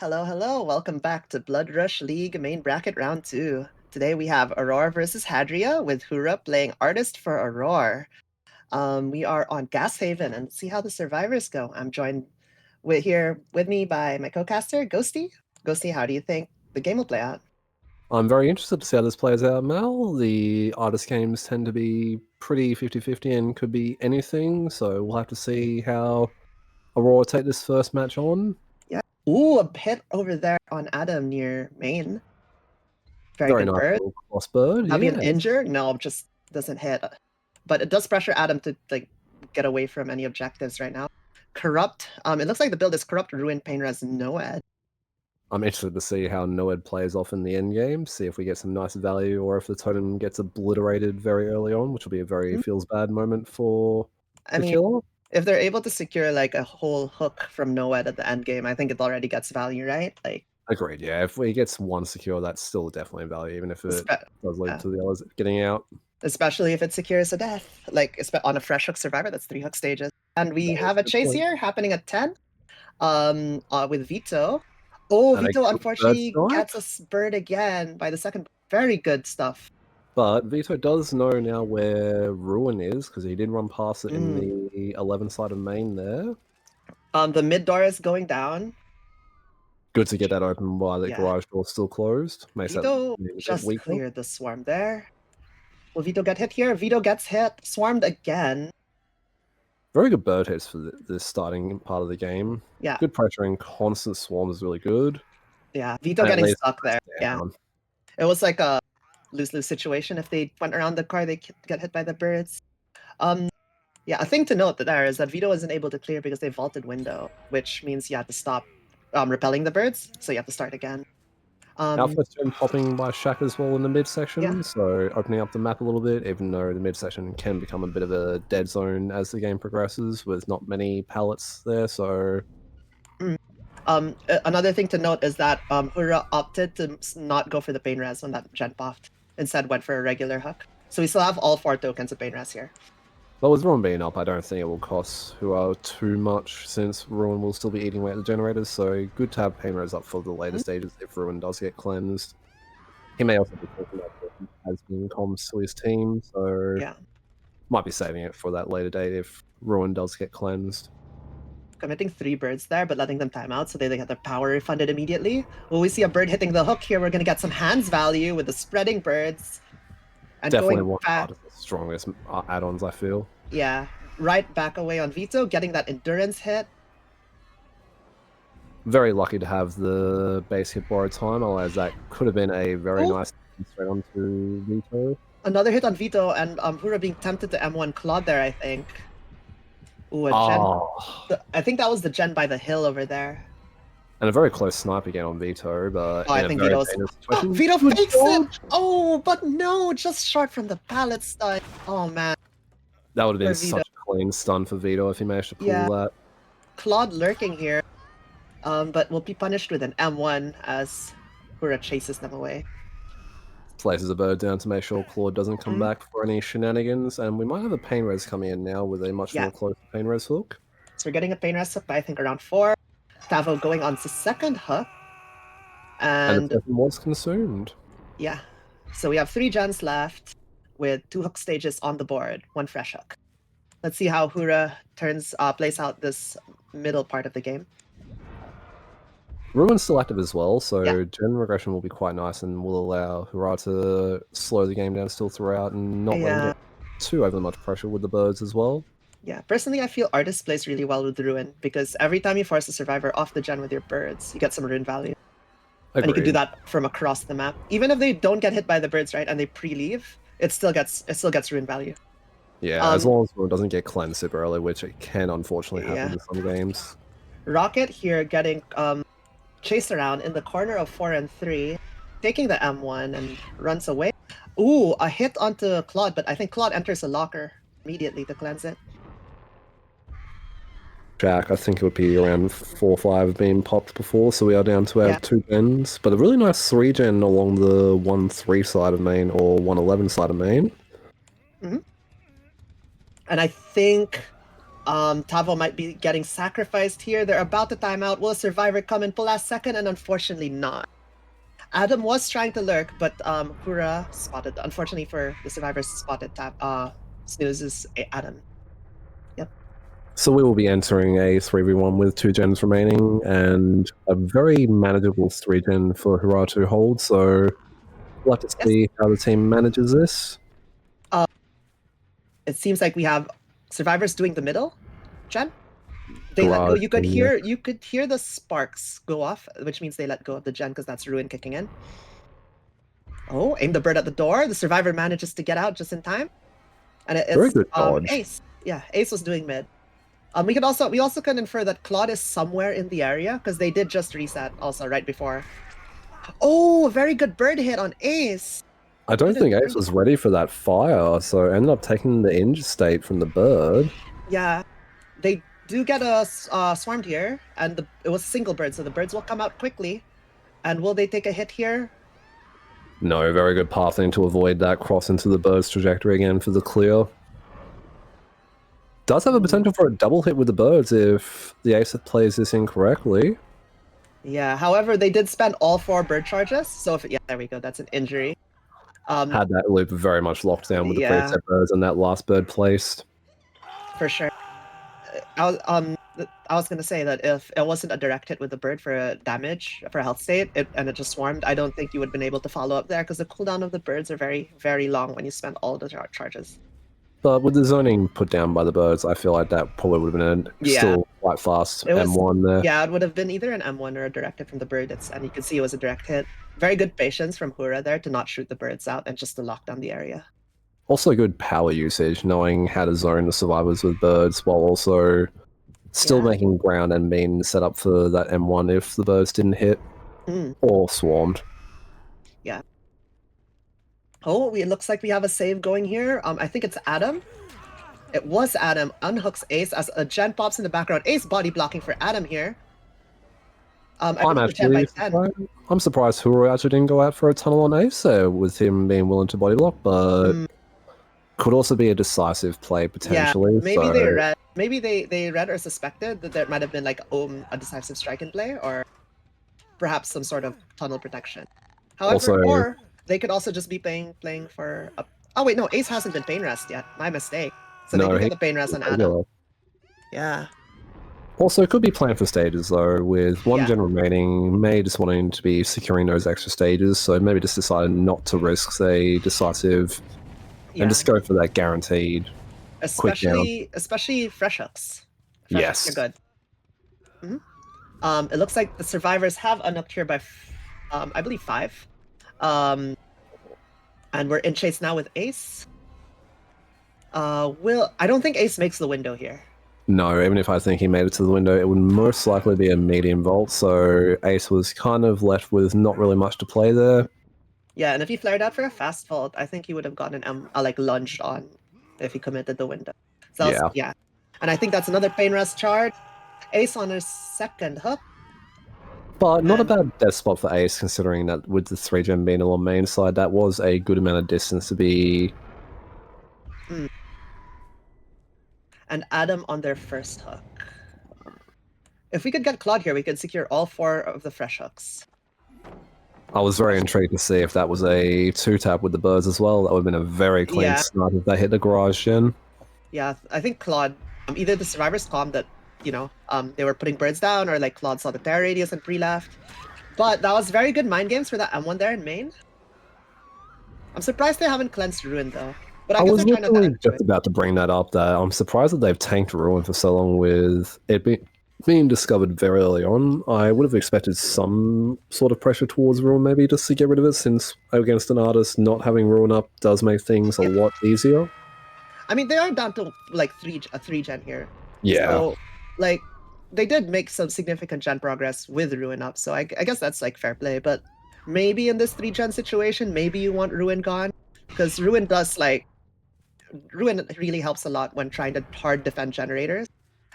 Hello, hello. Welcome back to Blood Rush League main bracket round 2. Today we have Aurore versus Hadria with Hura playing artist for Aurore. We are on Gas Haven and see how the survivors go. I'm joined here with me by my co-caster, Ghosty. Ghosty, how do you think the game will play out? I'm very interested to see how this plays out, Mel. The artist games tend to be pretty 50-50 and could be anything, so we'll have to see how Aurora take this first match on. Yeah. Ooh, a hit over there on Adam near main. Very Very good nice bird. little crossbird, Having an yeah. injure? No, just doesn't hit. But it does pressure Adam to get away from any objectives right now. Corrupt. It looks like the build is Corrupt, Ruin, Painres, Noed. I'm interested to see how Noed plays off in the end game, see if we get some nice value or if the totem gets obliterated very early on, which will be a very feels bad moment for the killer. If they're able to secure like a whole hook from Noed at the end game, I think it already gets value, right? Agreed, yeah. If we get one secure, that's still definitely value, even if it does lead to the others getting out. Especially if it secures a death, on a fresh hook survivor, that's 3 hook stages. And we have a chase here happening at 10 with Vito. Oh, And Vito unfortunately gets a bird again by the second. Very good stuff. But Vito does know now where Ruin is, because he did run past it in the 11 side of main there. The mid door is going down. Good to get that open while the garage door is still closed. Makes Vito just cleared the swarm there. Will Vito get hit here? Vito gets hit. Swarmed again. Very good bird hits for this starting part of the game. Yeah. Good pressuring, constant swarms is really good. Yeah, Vito getting stuck there. Yeah. It was like a lose-lose situation. If they went around the car, they get hit by the birds. Yeah, a thing to note there is that Vito wasn't able to clear because they vaulted window, which means you have to stop repelling the birds, so you have to start again. Alpha's been popping by Shack as well in the midsection, so opening up the map a little bit, even though the midsection can become a bit of a dead zone as the game progresses, with not many pallets there, so... Another thing to note is that Hura opted to not go for the Pain Res when that gen buffed, instead went for a regular hook. So we still have all 4 tokens of Pain Res here. But with Ruin being up, I don't think it will cost Hura too much, since Ruin will still be eating away at the generators, so good to have Pain Res up for the later stages if Ruin does get cleansed. He may also be talking about it as being comms to his team, so might be saving it for that later date if Ruin does get cleansed. Committing 3 birds there, but letting them time out so they get their power refunded immediately. Will we see a bird hitting the hook here? We're going to get some hands value with the spreading birds. And definitely one of the strongest add-ons, I feel. Yeah, right back away on Vito, getting that endurance hit. Very lucky to have the base hit borrow time, otherwise that could have been a very nice straight onto Vito. Another hit on Vito, and Hura being tempted to M1 Claude there, I think. Ooh, a gen. I think that was the gen by the hill over there. And a very close snipe again on Vito, but I think Vito's... Vito fakes it! Oh, but no, just short from the pallet stun. Oh, man. That would have been such a clean stun for Vito if he managed to pull that. Claude lurking here, but will be punished with an M1 as Hura chases them away. Places a bird down to make sure Claude doesn't come back for any shenanigans, and we might have a Pain Res coming in now with a much more close Pain Res hook. So we're getting a Pain Res hook by I think around 4. Tavo going on to second hook. And the person was consumed. Yeah. So we have 3 gens left with 2 hook stages on the board, 1 fresh hook. Let's see how Hura plays out this middle part of the game. Ruin's still active as well, so gen regression will be quite nice and will allow Hura to slow the game down still throughout and not let it too over much pressure with the birds as well. Yeah, personally, I feel Artist plays really well with Ruin, because every time you force a survivor off the gen with your birds, you get some rune value. Agreed. And you can do that from across the map. Even if they don't get hit by the birds, right, and they pre-leave, it still gets rune value. Yeah, as long as it doesn't get cleansed super early, which it can unfortunately happen in some games. Rocket here getting chased around in the corner of 4 and 3, taking the M1 and runs away. Ooh, a hit onto Claude, but I think Claude enters a locker immediately to cleanse it. Jack, I think it would be around 4 or 5 being popped before, so we are down to our 2 gens, but a really nice 3 gen along the 1-3 side of main or 1-11 side of main. And I think Tavo might be getting sacrificed here. They're about to time out. Will a survivor come in full last second? And unfortunately not. Adam was trying to lurk, but Kura spotted. Unfortunately for the survivors, spotted Snoozes Adam. Yep. So we will be entering a 3v1 with 2 gens remaining and a very manageable 3 gen for Hurrah to hold. So we'll have to see how the team manages this. It seems like we have survivors doing the middle gen. They let go. Garage You could gen, hear the sparks go off, which means they let go of the gen because that's Ruin kicking in. Oh, aim the bird at the door. The survivor manages to get out just in time, and it's Very good dodge. Ace. Yeah, Ace was doing mid. We also can infer that Claude is somewhere in the area because they did just reset also right before. Oh, a very good bird hit on Ace. I don't think Ace was ready for that fire, so ended up taking the injured state from the bird. Yeah, they do get swarmed here, and it was a single bird, so the birds will come out quickly. And will they take a hit here? No, very good pathing to avoid that cross into the bird's trajectory again for the clear. Does have a potential for a double hit with the birds if the Ace plays this incorrectly. Yeah, however, they did spend all 4 bird charges, so yeah, there we go, that's an injury. Had that loop very much locked down with the preset birds and that last bird placed. For sure. I was gonna say that if it wasn't a direct hit with the bird for damage, for health state, and it just swarmed, I don't think you would have been able to follow up there because the cooldown of the birds are very, very long when you spend all the charges. But with the zoning put down by the birds, I feel like that probably would have been still quite fast M1 there. Yeah, it would have been either an M1 or a direct hit from the bird. And you can see it was a direct hit. Very good patience from Hura there to not shoot the birds out and just to lock down the area. Also good power usage, knowing how to zone the survivors with birds while also still making ground and being set up for that M1 if the birds didn't hit or swarmed. Yeah. Oh, it looks like we have a save going here. I think it's Adam. It was Adam. Unhooks Ace as a gen pops in the background. Ace body blocking for Adam here. I'm surprised Huru actually didn't go out for a tunnel on Ace there with him being willing to body block, but could also be a decisive play potentially. Yeah, maybe they read or suspected that there might have been like a decisive strike in play, or perhaps some sort of tunnel protection. However, or they could also just be playing for a... Oh wait, no, Ace hasn't been pain rest yet. My mistake. So they can get the pain rest on Adam. Yeah. Also, it could be playing for stages though, with 1 gen remaining, May just wanting to be securing those extra stages, so maybe just decided not to risk a decisive and just go for that guaranteed especially fresh hooks. Yes. Hooks are good. It looks like the survivors have unhooked here by I believe 5. And we're in chase now with Ace. I don't think Ace makes the window here. No, even if I think he made it to the window, it would most likely be a medium vault, so Ace was kind of left with not really much to play there. Yeah, and if he flared out for a fast vault, I think he would have gotten like lunged on if he committed the window. So yeah. And I think that's another pain rest charge. Ace on his second hook. But not a bad death spot for Ace, considering that with the 3 gen being along main side, that was a good amount of distance to be... And Adam on their first hook. If we could get Claude here, we could secure all 4 of the fresh hooks. I was very intrigued to see if that was a 2-tap with the birds as well. That would have been a very clean start if they hit the garage gen. Yeah, I think Claude, either the survivors calmed that, they were putting birds down, or like Claude saw the terror radius and pre-left. But that was very good mind games for that M1 there in main. I'm surprised they haven't cleansed Ruin though. But I was literally just about to bring that up there. I'm surprised that they've tanked Ruin for so long with it being discovered very early on. I would have expected some sort of pressure towards Ruin maybe just to get rid of it, since against an artist, not having Ruin up does make things a lot easier. I mean, they are down to like a 3 gen here. Yeah. So, like, they did make some significant gen progress with Ruin up, so I guess that's like fair play. But maybe in this 3 gen situation, maybe you want Ruin gone, because Ruin does Ruin really helps a lot when trying to hard defend generators,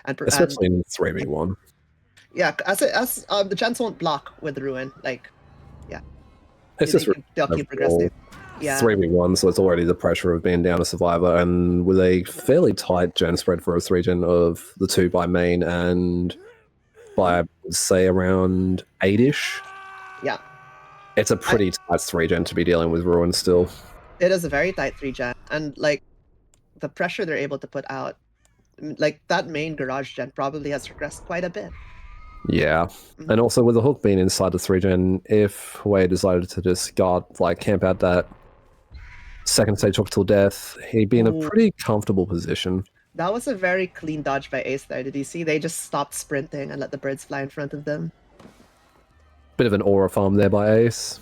especially in 3v1. Yeah, as the gens won't block with Ruin, they'll keep progressing. Yeah. 3v1, so it's already the pressure of being down a survivor, and with a fairly tight gen spread for a 3-gen of the 2 by main and by, say, around 8-ish. Yeah. It's a pretty tight 3-gen to be dealing with Ruin still. It is a very tight 3-gen, and like the pressure they're able to put out, like that main garage gen probably has regressed quite a bit. Yeah. And also with the hook being inside the 3-gen, if Wei decided to just guard, like camp out that second stage hook till death, he'd be in a pretty comfortable position. That was a very clean dodge by Ace there. Did you see? They just stopped sprinting and let the birds fly in front of them. Bit of an aura farm there by Ace.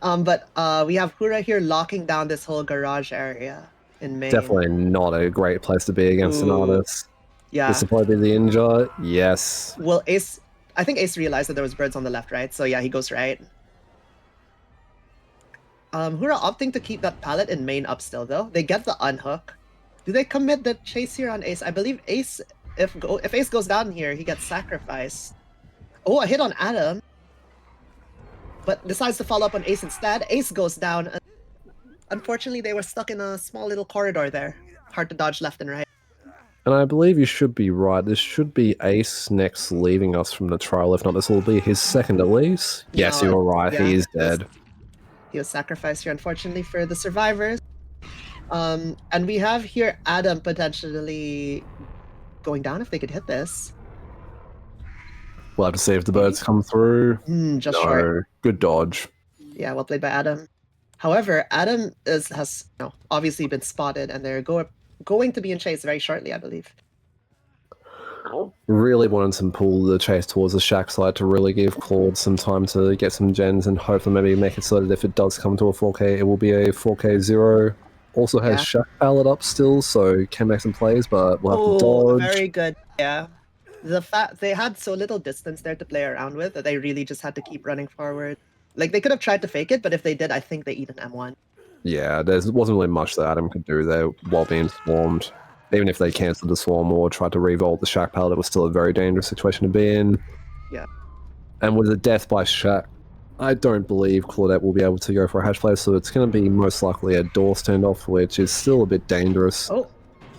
But we have Hura here locking down this whole garage area in main. Definitely not a great place to be against an artist. Yeah. This will probably be the injure. Yes. Well, Ace, I think Ace realized that there was birds on the left, right? So yeah, he goes right. Hura opting to keep that pallet in main up still though. They get the unhook. Do they commit the chase here on Ace? I believe Ace, if Ace goes down here, he gets sacrificed. Oh, a hit on Adam. But decides to follow up on Ace instead. Ace goes down. Unfortunately, they were stuck in a small little corridor there. Hard to dodge left and right. And I believe you should be right. This should be Ace next leaving us from the trial. If not, this will be his second at least. Yes, you were right. Yeah, he is dead. He was sacrificed here, unfortunately, for the survivors. And we have here Adam potentially going down if they could hit this. We'll have to see if the birds come through. Just short. Good dodge. Yeah, well played by Adam. However, Adam has obviously been spotted, and they're going to be in chase very shortly, I believe. Really wanted to pull the chase towards the shack side to really give Claude some time to get some gens and hopefully maybe make it so that if it does come to a 4K, it will be a 4K 0. Also has shack pallet up still, so can make some plays, but we'll have to dodge. Very good. Yeah. The fact they had so little distance there to play around with that they really just had to keep running forward. Like, they could have tried to fake it, but if they did, I think they eat an M1. Yeah, there wasn't really much that Adam could do there while being swarmed. Even if they cancelled the swarm or tried to revolt the shack pallet, it was still a very dangerous situation to be in. Yeah. And with the death by shack, I don't believe Claudette will be able to go for a hatch play, so it's going to be most likely a door standoff, which is still a bit dangerous. Oh,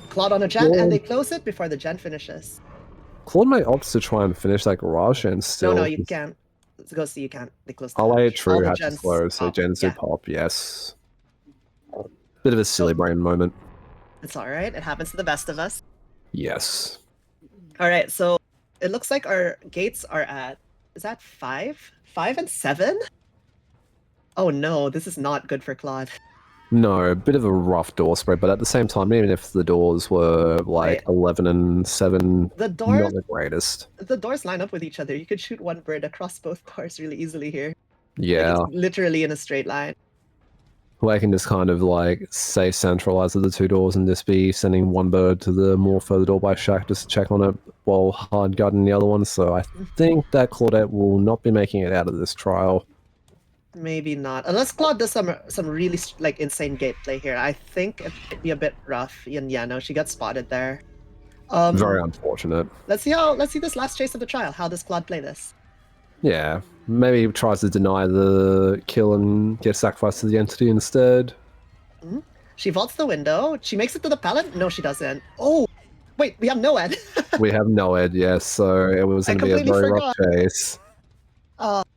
Claude on a gen, and they close it before the gen finishes. Claude may opt to try and finish that garage and still... No, you can't. Let's go see, you can't. They close the hatch. True, hatch is closed, so gens do pop, yes. Bit of a silly brain moment. It's alright, it happens to the best of us. Yes. Alright, so it looks like our gates are at... Is that 5? 5 and 7? Oh no, this is not good for Claude. No, a bit of a rough door spread, but at the same time, even if the doors were like 11 and 7, not the greatest. The doors line up with each other. You could shoot one bird across both doors really easily here. Yeah. Like, it's literally in a straight line. Well, I can just kind of like say centralize the 2 doors and just be sending one bird to the more further door by shack just to check on it while hard guarding the other one. So I think that Claudette will not be making it out of this trial. Maybe not, unless Claude does some really like insane gate play here. I think it'd be a bit rough. And yeah, no, she got spotted there. Very unfortunate. Let's see this last chase of the trial. How does Claude play this? Yeah, maybe he tries to deny the kill and get sacrificed to the entity instead. She vaults the window. She makes it to the pallet. No, she doesn't. Oh, wait, we have no Ed. We have no Ed, yes. So it was going to be a very rough chase.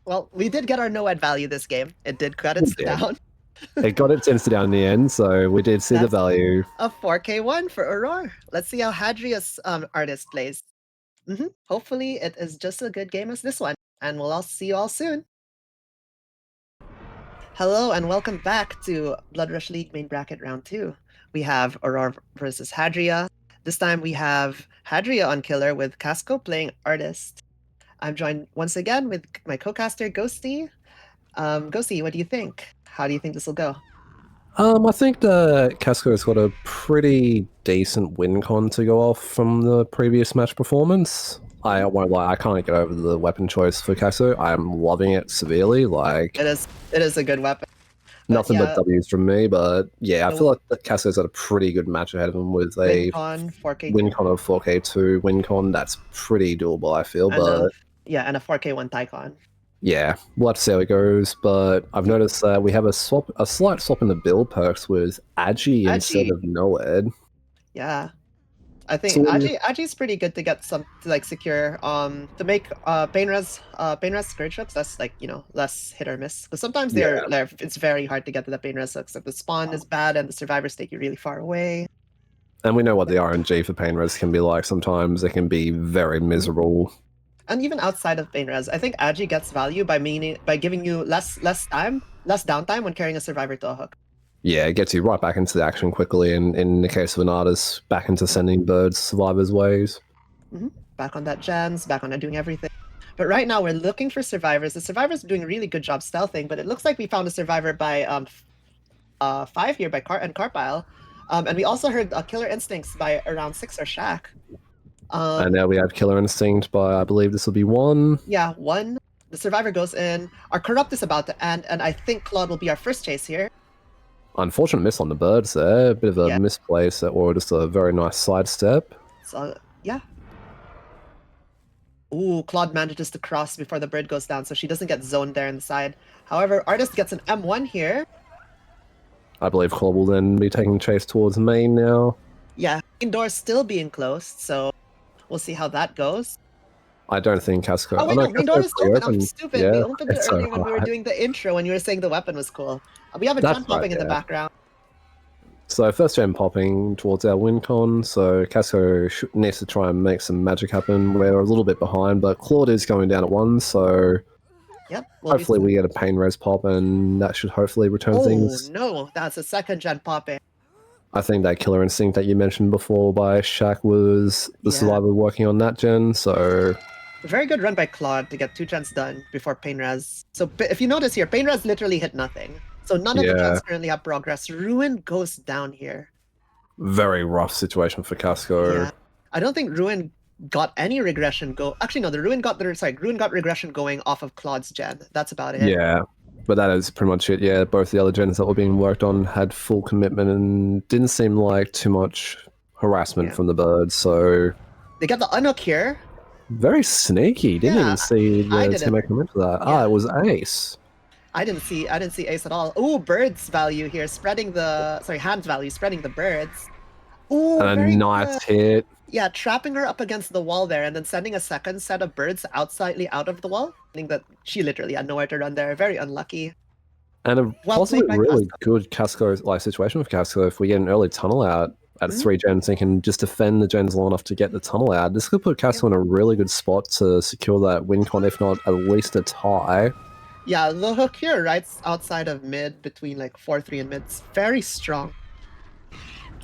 Well, we did get our no-ed value this game. It did cut its down. It got its insta down in the end, so we did see the value. A 4K1 for Aurore. Let's see how Hadria's artist plays. Hopefully it is just a good game as this one, and we'll all see you all soon. Hello, and welcome back to Blood Rush League Main Bracket Round 2. We have Aurore versus Hadria. This time we have Hadria on Killer with Casco playing Artist. I'm joined once again with my co-caster, Ghosty. Ghosty, what do you think? How do you think this will go? I think that Casco's got a pretty decent win con to go off from the previous match performance. I won't lie, I can't get over the weapon choice for Casco. I'm loving it severely. Like it is a good weapon. Nothing but W's from me, but yeah, I feel like Casco's got a pretty good match ahead of him with a win con of 4K2 win con. That's pretty doable, I feel. And and a 4K1 Tycon. Yeah, we'll have to see how it goes. But I've noticed that we have a slight swap in the build perks with Agi instead Agi, of Noed. yeah. I think So Agi's pretty good to get some to like secure to make Painres Scourge hooks that's like less hit or miss because sometimes yeah, it's very hard to get to the Painres hooks if the spawn is bad and the survivors take you really far away. and we know what the RNG for Painres can be like. Sometimes it can be very miserable. And even outside of Painres, I think Agi gets value by giving you less downtime when carrying a survivor to a hook. Yeah, it gets you right back into the action quickly, and in the case of an artist, back into sending birds survivors' ways. Back on that gens, back on that doing everything. But right now we're looking for survivors. The survivors are doing a really good job stealthing, but it looks like we found a survivor by 5 here by Carpile. And we also heard Killer Instincts by around 6 or Shack. And now we have Killer Instinct by, I believe this will be 1. Yeah, 1. The survivor goes in. Our Corrupt is about to end, and I think Claude will be our first chase here. Unfortunate miss on the birds there. A bit of a misplace or just a very nice sidestep. So, yeah. Ooh, Claude manages to cross before the bird goes down, so she doesn't get zoned there in the side. However, Artist gets an M1 here. I believe Claw will then be taking chase towards main now. Yeah, main door's still being closed, so we'll see how that goes. I don't think Casco... Oh, wait, no, main door is open. I'm stupid. Yeah, we opened it earlier when we were doing the intro, when you were saying the weapon was cool. We have a gem popping in the background. So first gem popping towards our win con, so Casco needs to try and make some magic happen. We're a little bit behind, but Claude is going down at 1, so hopefully we get a pain res pop, and that should hopefully return things. Oh no, that's a second gen popping. I think that Killer Instinct that you mentioned before by Shaq was the survivor working on that gen, so... A very good run by Claude to get 2 gens done before pain res. So if you notice here, pain res literally hit nothing. So none of the gens currently have progress. Ruin goes down here. Very rough situation for Casco. Yeah. I don't think Ruin got any regression go. Actually, no, Ruin got regression going off of Claude's gen. That's about it. Yeah. But that is pretty much it. Yeah, both the other gens that were being worked on had full commitment and didn't seem like too much harassment from the birds, so... They got the unhook here. Very sneaky. Didn't even see the teammate come into that. Ah, it was Ace. I didn't see Ace at all. Ooh, birds value here, spreading the hands value, spreading the birds. Ooh, and a nice hit. Yeah, trapping her up against the wall there, and then sending a second set of birds slightly out of the wall. Meaning that she literally had nowhere to run there. Very unlucky. And a possibly really good Casco situation with Casco if we get an early tunnel out at 3 gens and can just defend the gens long enough to get the tunnel out. This could put Casco in a really good spot to secure that win con, if not at least a tie. Yeah, the hook here, right outside of mid, between like 4-3 and mid's very strong.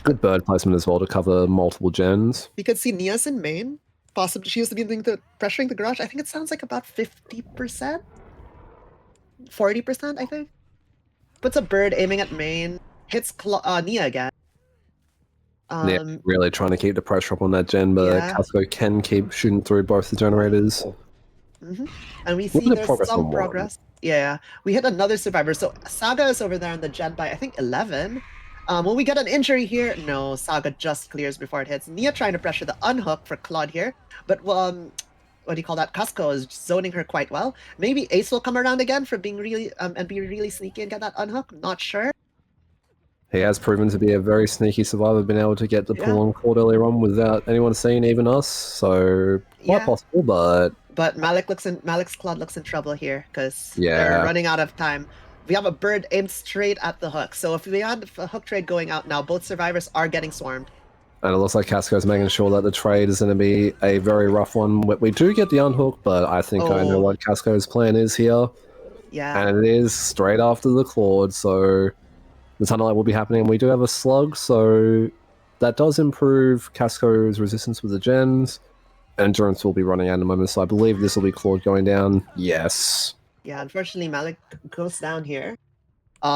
Good bird placement as well to cover multiple gens. You could see Nia's in main. Possibly she used to be doing pressuring the garage. I think it sounds like about 50%? 40%, I think. Puts a bird aiming at main. Hits Nia again. Yeah, really trying to keep the pressure up on that gen, but Casco can keep shooting through both the generators. And we see there's some progress. Yeah, we hit another survivor. So Saga is over there on the gen by, I think, 11. Will we get an injury here? No, Saga just clears before it hits. Nia trying to pressure the unhook for Claude here. But, what do you call that? Casco is zoning her quite well. Maybe Ace will come around again for being really, and be really sneaky and get that unhook. Not sure. He has proven to be a very sneaky survivor, been able to get the pull on Claude earlier on without anyone seeing, even us. So, quite possible, but... But Malik's Claude looks in trouble here, because they're running out of time. We have a bird aimed straight at the hook. So if we had a hook trade going out now, both survivors are getting swarmed. And it looks like Casco's making sure that the trade is going to be a very rough one. We do get the unhook, but I think I know what Casco's plan is here. Yeah. And it is straight after the Claude, so the tunnel will be happening. We do have a slug, so that does improve Casco's resistance with the gens. Endurance will be running out in a moment, so I believe this will be Claude going down. Yes. Yeah, unfortunately, Malik goes down here.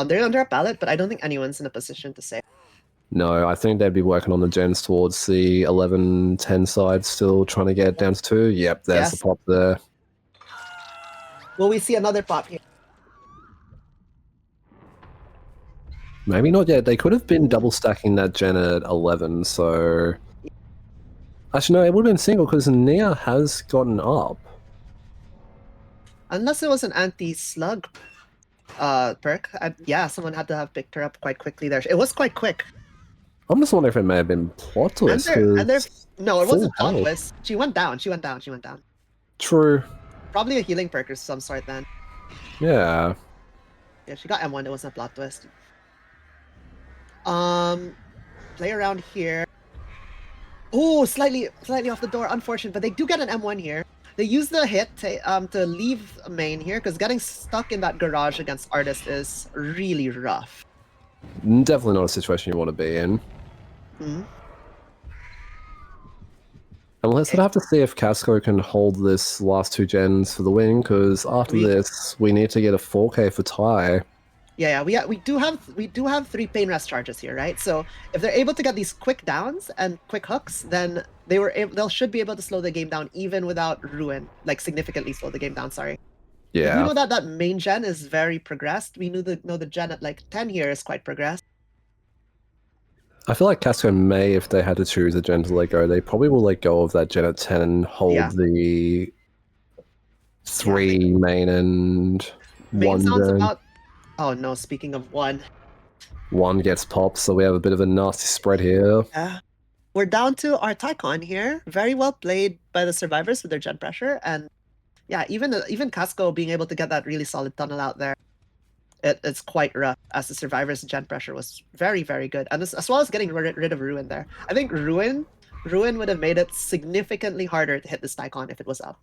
They're under a ballot, but I don't think anyone's in a position to say. No, I think they'd be working on the gens towards the 11-10 side, still trying to get down to 2. Yep, there's the pop there. Will we see another pop here? Maybe not yet. They could have been double stacking that gen at 11, so... Actually, no, it would have been single because Nia has gotten up. Unless it was an anti-slug perk. Yeah, someone had to have picked her up quite quickly there. It was quite quick. I'm just wondering if it may have been plot twist. No, it wasn't plot twist. She went down. True. Probably a healing perk or some sort then. Yeah. Yeah, she got M1. It wasn't a plot twist. Play around here. Oh, slightly off the door. Unfortunate, but they do get an M1 here. They use the hit to leave main here because getting stuck in that garage against Artist is really rough. Definitely not a situation you want to be in. Hmm. And let's have to see if Casco can hold this last 2 gens for the win, because after this, we need to get a 4K for tie. Yeah, we do have 3 pain rest charges here, right? So if they're able to get these quick downs and quick hooks, then they should be able to slow the game down even without ruin, like significantly slow the game down. Sorry. Yeah. We know that main gen is very progressed. We know the gen at like 10 here is quite progressed. I feel like Casco may, if they had to choose a gen to let go, they probably will let go of that gen at 10 and hold the 3 main and main 1 sounds gen. about. Oh no, speaking of 1. 1 gets popped, so we have a bit of a nasty spread here. We're down to our Tycon here. Very well played by the survivors with their gen pressure. And yeah, even Casco being able to get that really solid tunnel out there. It's quite rough, as the survivors' gen pressure was very, very good. And as well as getting rid of Ruin there. I think Ruin would have made it significantly harder to hit this Tycon if it was up.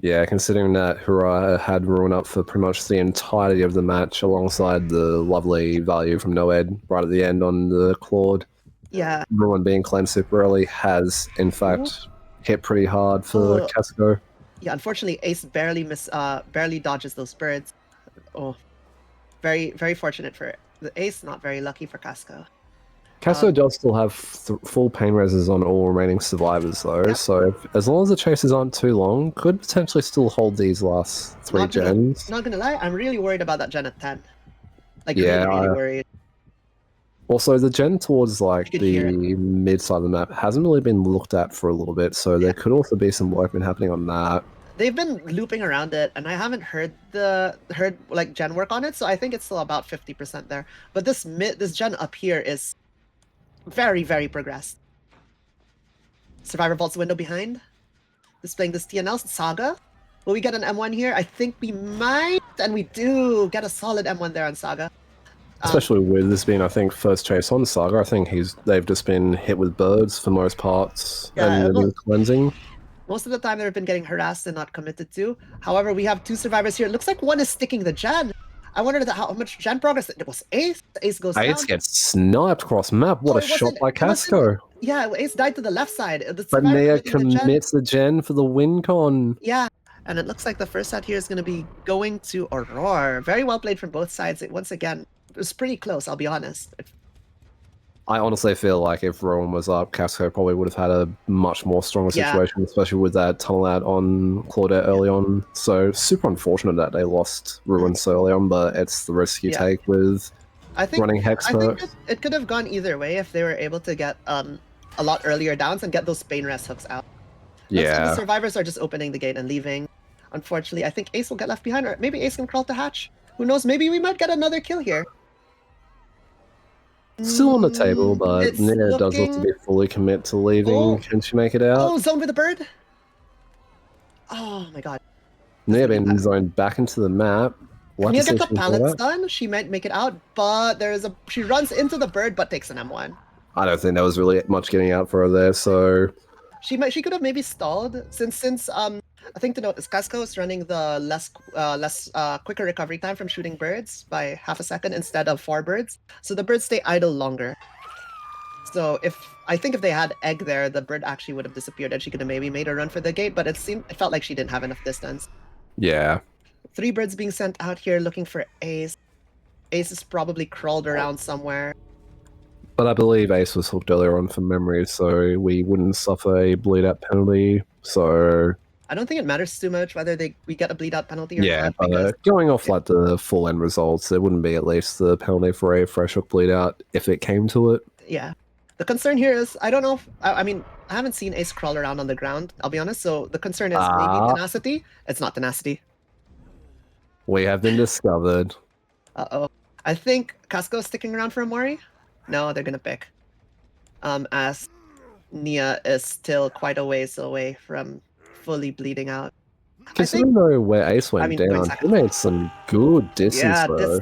Yeah, considering that Hurrah had Ruin up for pretty much the entirety of the match, alongside the lovely value from Noed right at the end on the Claude. Yeah. Ruin being claimed super early has, in fact, hit pretty hard for Casco. Yeah, unfortunately, Ace barely dodges those birds. Oh, very, very fortunate for the Ace, not very lucky for Casco. Casco does still have full pain reses on all remaining survivors, though, so as long as the chases aren't too long, could potentially still hold these last 3 gens. Not gonna lie, I'm really worried about that gen at 10. Like, yeah, really worried. Also, the gen towards like the mid side of the map hasn't really been looked at for a little bit, so there could also be some workman happening on that. They've been looping around it, and I haven't heard like gen work on it, so I think it's still about 50% there. But this gen up here is very, very progressed. Survivor vaults the window behind, displaying this TNL Saga. Will we get an M1 here? I think we might, and we do get a solid M1 there on Saga. Especially with this being, I think, first chase on Saga. I think they've just been hit with birds for most parts, and then cleansing. Most of the time they've been getting harassed and not committed to. However, we have 2 survivors here. It looks like one is sticking the gen. I wondered how much gen progress it was. Ace goes down. Ace gets sniped cross map. What a shot by Casco. Yeah, Ace died to the left side. But Nia commits the gen for the win con. Yeah, and it looks like the first set here is going to be going to Aurore. Very well played from both sides. Once again, it was pretty close, I'll be honest. I honestly feel like if Rowan was up, Casco probably would have had a much more stronger situation, especially with that tunnel out on Claudette early on. So super unfortunate that they lost Ruin so early on, but it's the risk you take with running Hex perk. I think it could have gone either way if they were able to get a lot earlier downs and get those Pain Rest hooks out. Looks like the survivors are just opening the gate and leaving. Unfortunately, I think Ace will get left behind, or maybe Ace can crawl to hatch. Who knows? Maybe we might get another kill here. Still on the table, but Nia does look to be fully commit to leaving. Can she make it out? Oh, zone with the bird! Oh my god. Nia being zoned back into the map. Can you get the pallets done? She might make it out, but she runs into the bird but takes an M1. I don't think there was really much getting out for her there, so she could have maybe stalled since I think to note is Casco is running the quicker recovery time from shooting birds by half a second instead of 4 birds. So the birds stay idle longer. So I think if they had egg there, the bird actually would have disappeared and she could have maybe made a run for the gate, but it felt like she didn't have enough distance. Yeah. 3 birds being sent out here looking for Ace. Ace is probably crawled around somewhere. But I believe Ace was hooked earlier on from memory, so we wouldn't suffer a bleed-out penalty, so I don't think it matters too much whether we get a bleed-out penalty or not. But going off like the full end results, there wouldn't be at least the penalty for a fresh hook bleed-out if it came to it. Yeah. The concern here is, I don't know if, I mean, I haven't seen Ace crawl around on the ground, I'll be honest, so the concern is maybe tenacity. It's not tenacity. We have been discovered. Uh-oh. I think Casco's sticking around for Amori. No, they're gonna pick. As Nia is still quite a ways away from fully bleeding out. I think, Considering though where Ace I went mean, going down, he second. made some good distance Yeah, though.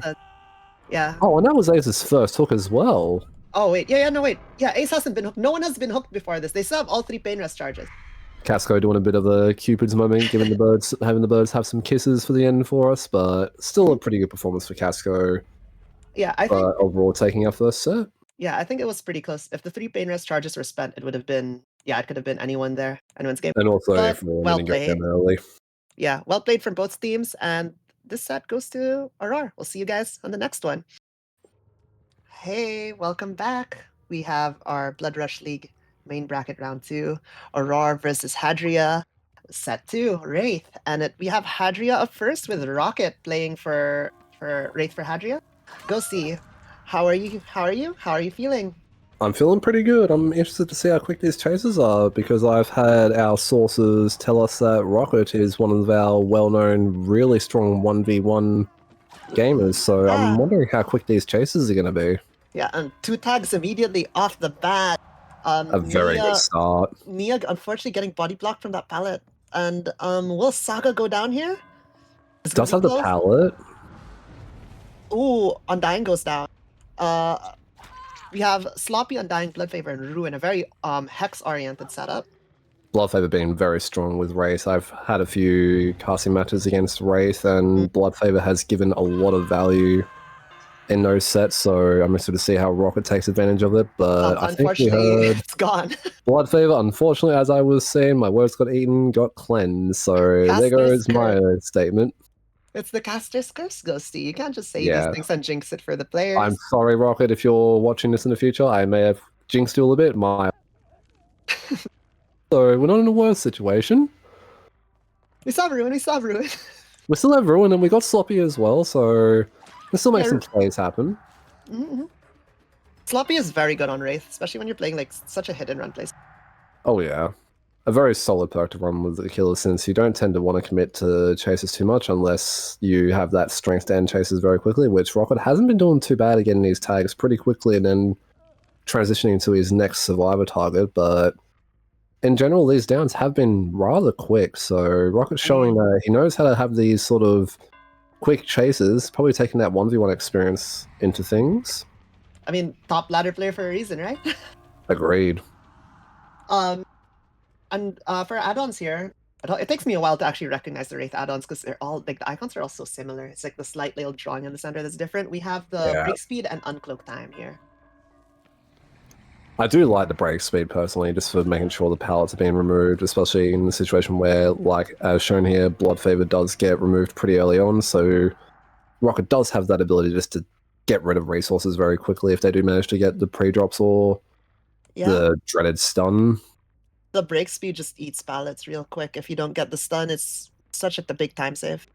yeah. Oh, and that was Ace's first hook as well. Oh, wait. Yeah, no, wait. Yeah, Ace hasn't been hooked. No one has been hooked before this. They still have all 3 pain rest charges. Casco doing a bit of a Cupid's moment, having the birds have some kisses for the end for us, but still a pretty good performance for Casco. Yeah, I think. Overall, taking our first set. Yeah, I think it was pretty close. If the 3 pain rest charges were spent, it would have been. Yeah, it could have been anyone there, anyone's game. And also, But if we're well going to go played. down early. Yeah, well played from both teams, and this set goes to Aurore. We'll see you guys on the next one. Hey, welcome back. We have our Blood Rush League main bracket round 2, Aurore versus Hadria, set 2, Wraith, and we have Hadria up first with Rocket playing for Wraith for Hadria. Go see. How are you? How are you feeling? I'm feeling pretty good. I'm interested to see how quick these chases are because I've had our sources tell us that Rocket is one of our well-known, really strong 1v1 gamers. So I'm wondering how quick these chases are going to be. Yeah, and 2 tags immediately off the bat. A very good start. Nia unfortunately getting body blocked from that pallet. And will Saga go down here? Does have the pallet. Ooh, Undying goes down. We have Sloppy, Undying, Blood Favor, and Ruin, a very hex-oriented setup. Blood Favor being very strong with Wraith. I've had a few casting matches against Wraith, and Blood Favor has given a lot of value in those sets, so I'm interested to see how Rocket takes advantage of it, but I think we heard it's gone. Blood Favor, unfortunately, as I was saying, my words got eaten, got cleansed, so there goes my statement. It's the caster's curse, Ghosty. You can't just say these things and jinx it for the players. I'm sorry, Rocket, if you're watching this in the future. I may have jinxed you a little bit. So we're not in a worse situation. We saw Ruin. We still have Ruin, and we got Sloppy as well, so we still make some plays happen. Sloppy is very good on Wraith, especially when you're playing like such a hit and run place. Oh yeah. A very solid perk to run with the killer, since you don't tend to want to commit to chases too much unless you have that strength to end chases very quickly, which Rocket hasn't been doing too bad at getting these tags pretty quickly and then transitioning to his next survivor target, but in general, these downs have been rather quick, so Rocket's showing that he knows how to have these sort of quick chases, probably taking that 1v1 experience into things. I mean, top ladder player for a reason, right? Agreed. And for add-ons here, it takes me a while to actually recognize the Wraith add-ons because they're all like the icons are all so similar. It's like the slight little drawing in the center that's different. We have the break speed and uncloak time here. I do like the break speed personally, just for making sure the pallets are being removed, especially in the situation where, like as shown here, Blood Favor does get removed pretty early on, so Rocket does have that ability just to get rid of resources very quickly if they do manage to get the pre-drops or the dreaded stun. The break speed just eats pallets real quick. If you don't get the stun, it's such a big time save.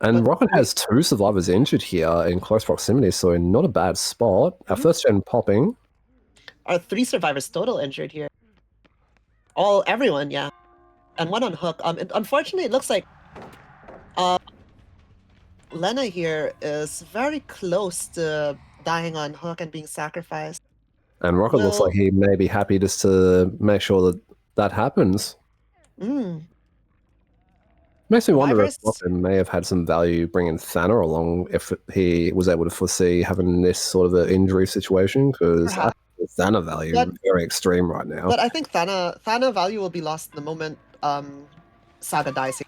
And Rocket has 2 survivors injured here in close proximity, so not a bad spot. Our first gen popping. Our 3 survivors total injured here. Everyone, yeah. And 1 on hook. Unfortunately, it looks like Lena here is very close to dying on hook and being sacrificed. And Rocket looks like he may be happy just to make sure that happens. Makes me wonder if Rocket may have had some value bringing Thana along if he was able to foresee having this sort of an injury situation, because Thana value is very extreme right now. But I think Thana value will be lost the moment Saga dies here.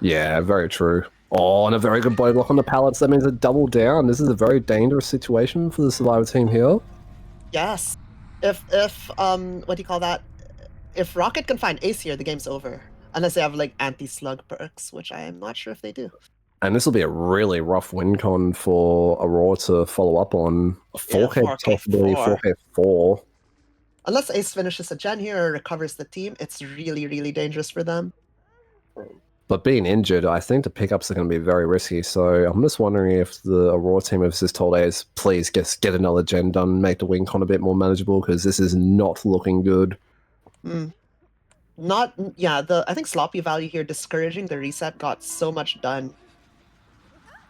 Yeah, very true. Oh, and a very good body block on the pallets. That means a double down. This is a very dangerous situation for the survivor team here. Yes. If what do you call that? If Rocket can find Ace here, the game's over. Unless they have like anti-slug perks, which I am not sure if they do. And this will be a really rough win con for Aurore to follow up on. 4K possibly 4K4. Unless Ace finishes a gen here or recovers the team, it's really, really dangerous for them. But being injured, I think the pickups are going to be very risky. So I'm just wondering if the Aurore team has just told Ace, please get another gen done, make the win con a bit more manageable, because this is not looking good. I think Sloppy value here discouraging the reset got so much done.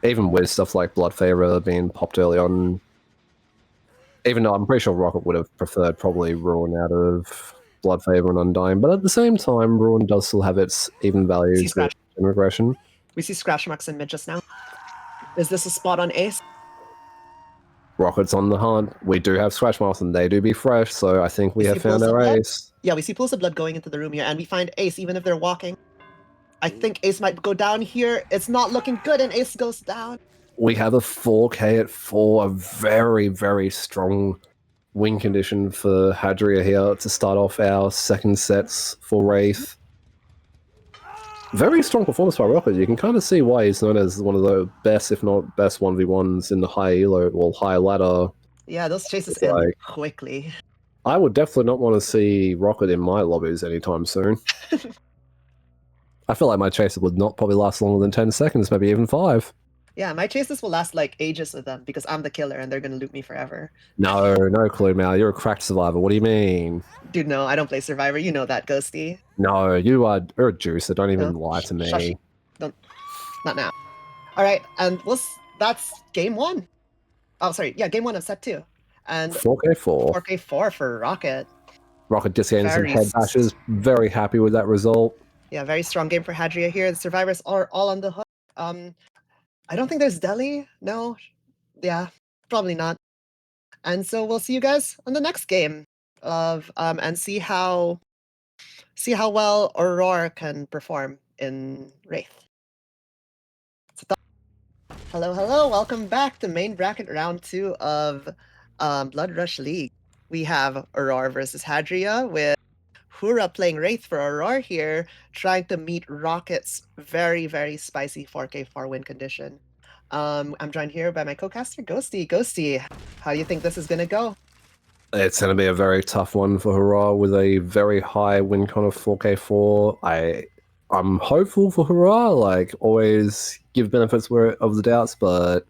Even with stuff like Blood Favor being popped early on, even though I'm pretty sure Rocket would have preferred probably Ruin out of Blood Favor and Undying, but at the same time, Ruin does still have its even value to regression. We see scratch marks in mid just now. Is this a spot on Ace? Rocket's on the hunt. We do have scratch marks and they do be fresh, so I think we have found our Ace. Yeah, we see pools of blood going into the room here, and we find Ace even if they're walking. I think Ace might go down here. It's not looking good, and Ace goes down. We have a 4K at 4, a very, very strong win condition for Hadria here to start off our second sets for Wraith. Very strong performance by Rocket. You can kind of see why he's known as one of the best, if not best, 1v1s in the high elo, well, high ladder. Yeah, those chases end quickly. I would definitely not want to see Rocket in my lobbies anytime soon. I feel like my chases would not probably last longer than 10 seconds, maybe even 5. Yeah, my chases will last like ages with them because I'm the killer and they're gonna loot me forever. No clue, Mal. You're a cracked survivor. What do you mean? Dude, no, I don't play Survivor. You know that, Ghosty. No, you're a juicer. Don't even lie to me. Shush. Don't. Not now. All right, and that's game 1. Oh, sorry. Yeah, game 1 of set 2. And 4K4. 4K4 for Rocket. Rocket just getting some head bashes. Very happy with that result. Yeah, very strong game for Hadria here. The survivors are all on the hook. I don't think there's Delhi. No. Yeah, probably not. And so we'll see you guys on the next game of and see how well Aurore can perform in Wraith. So hello, welcome back to main bracket round 2 of Blood Rush League. We have Aurore versus Hadria with Hura playing Wraith for Aurore here, trying to meet Rocket's very, very spicy 4K4 win condition. I'm joined here by my co-caster, Ghosty. Ghosty, how do you think this is going to go? It's going to be a very tough one for Hurrah with a very high win con of 4K4. I'm hopeful for Hurrah, like always give benefits of the doubts, but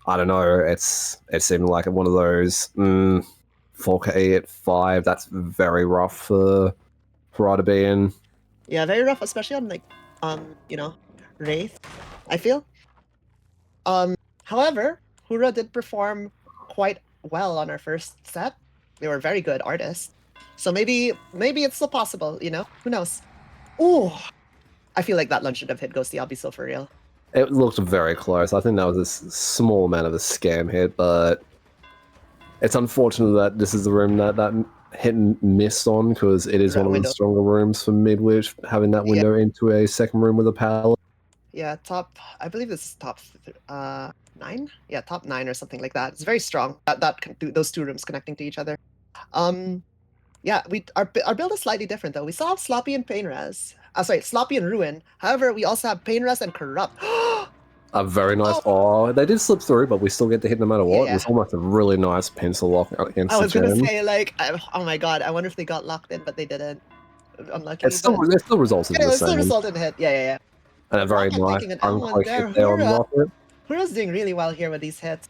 I don't know. It seemed like one of those 4K at 5. That's very rough for Hurrah to be in. Yeah, very rough, especially on like Wraith, I feel. However, Hura did perform quite well on our first set. They were very good artists. So maybe it's still possible, you know? Who knows? Ooh! I feel like that lunch should have hit Ghosty, I'll be so for real. It looked very close. I think that was a small amount of a scam hit, but it's unfortunate that this is the room that hit and missed on, because it is one of the stronger rooms for Midwich, having that window into a second room with a pallet. Yeah, I believe this is top 9? Yeah, top 9 or something like that. It's very strong. That can do those 2 rooms connecting to each other. Yeah, our build is slightly different though. We still have Sloppy and Painres. Sorry, Sloppy and Ruin. However, we also have Painres and Corrupt. A very nice. Oh, they did slip through, but we still get to hit no matter what. Yeah. It's almost a really nice pencil lock against the I was gonna say, like, oh my god, I wonder if they got locked in, but they didn't. Unlucky. It still resulted in the same. It still resulted in a hit. Yeah. And a very nice uncloak hit there on Rocket. Hura's doing really well here with these hits.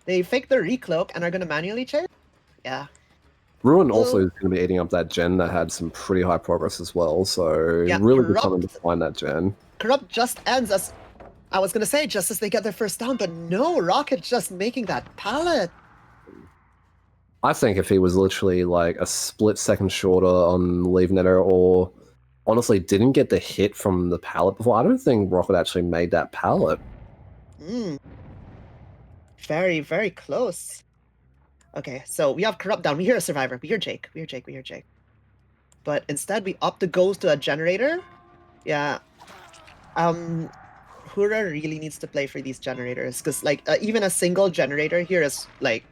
They fake the recloak and are gonna manually chase. Yeah. Ruin also is going to be eating up that gen that had some pretty high progress as well, so yeah, really good time to find that gen. Corrupt just ends as, I was going to say, just as they get their first down, but no, Rocket just making that pallet. I think if he was literally like a split second shorter on Leave Netter, or honestly didn't get the hit from the pallet before, I don't think Rocket actually made that pallet. Very, very close. Okay, so we have Corrupt down. We hear a survivor. We hear Jake. But instead, we opt to go to a generator. Yeah. Hura really needs to play for these generators, because like even a single generator here is like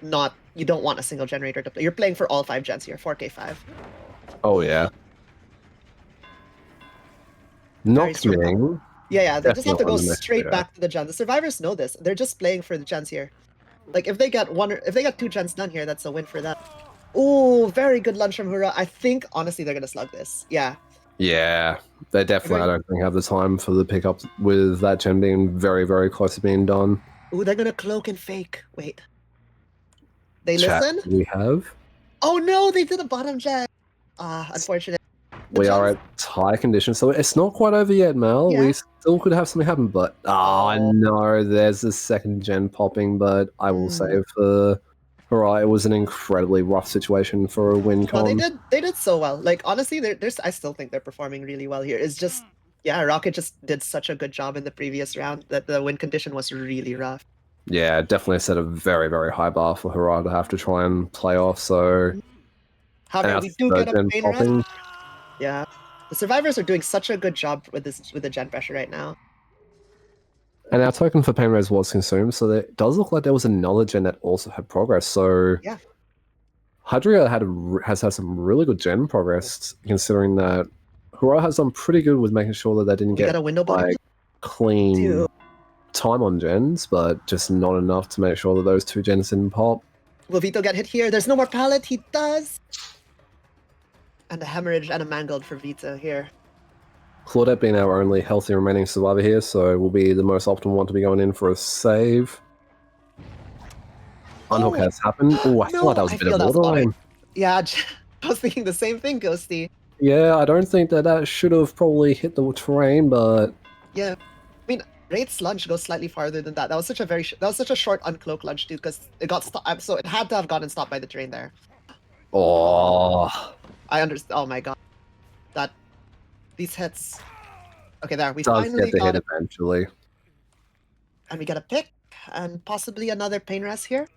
not. You don't want a single generator to play. You're playing for all 5 gens here. 4K5. Oh yeah. Nocturne. Yeah. They just have to go straight back to the gen. The survivors know this. They're just playing for the gens here. Like if they get 2 gens done here, that's a win for them. Oh, very good lunch from Hura. I think honestly they're gonna slug this. Yeah. Yeah, they definitely. I don't think have the time for the pickup with that gen being very, very close to being done. Oh, they're gonna cloak and fake. Wait. They listen. We have. Oh no, they did a bottom gen. Unfortunate. We are at tie condition, so it's not quite over yet, Mel. Yeah. We still could have something happen, but Oh. no, there's the second gen popping. But I will say for Aurore, it was an incredibly rough situation for a win No, con. they did so well. Like honestly, there's I still think they're performing really well here. It's just yeah, Rocket just did such a good job in the previous round that the win condition was really rough. Yeah, definitely set a very, very high bar for Aurore to have to try and play off. So, However, and we do third get a gen pain popping. rest. Yeah. The survivors are doing such a good job with the gen pressure right now. And our token for pain res was consumed, so it does look like there was another gen that also had progress. So Yeah. Hadria has had some really good gen progress, considering that Aurore has done pretty good with making sure that they didn't We got get a window body like clean too. time on gens, but just not enough to make sure that those two gens didn't pop. Will Vito get hit here? There's no more pallet. He does. And a hemorrhage and a mangled for Vito here. Claudette being our only healthy remaining survivor here, so will be the most optimal one to be going in for a save. Unhook has happened. Oh, I feel like that was a bit of borderline. Yeah, I was thinking the same thing, Ghosty. Yeah, I don't think that should have probably hit the terrain, but yeah, I mean, Wraith's lunge goes slightly farther than that. That was such a short uncloak lunge too, because it got stopped. So it had to have gotten stopped by the terrain there. Oh, I understand. Oh my god, these hits. Okay, there we does finally get the got hit it, eventually, and we get a pick and possibly another pain rest here.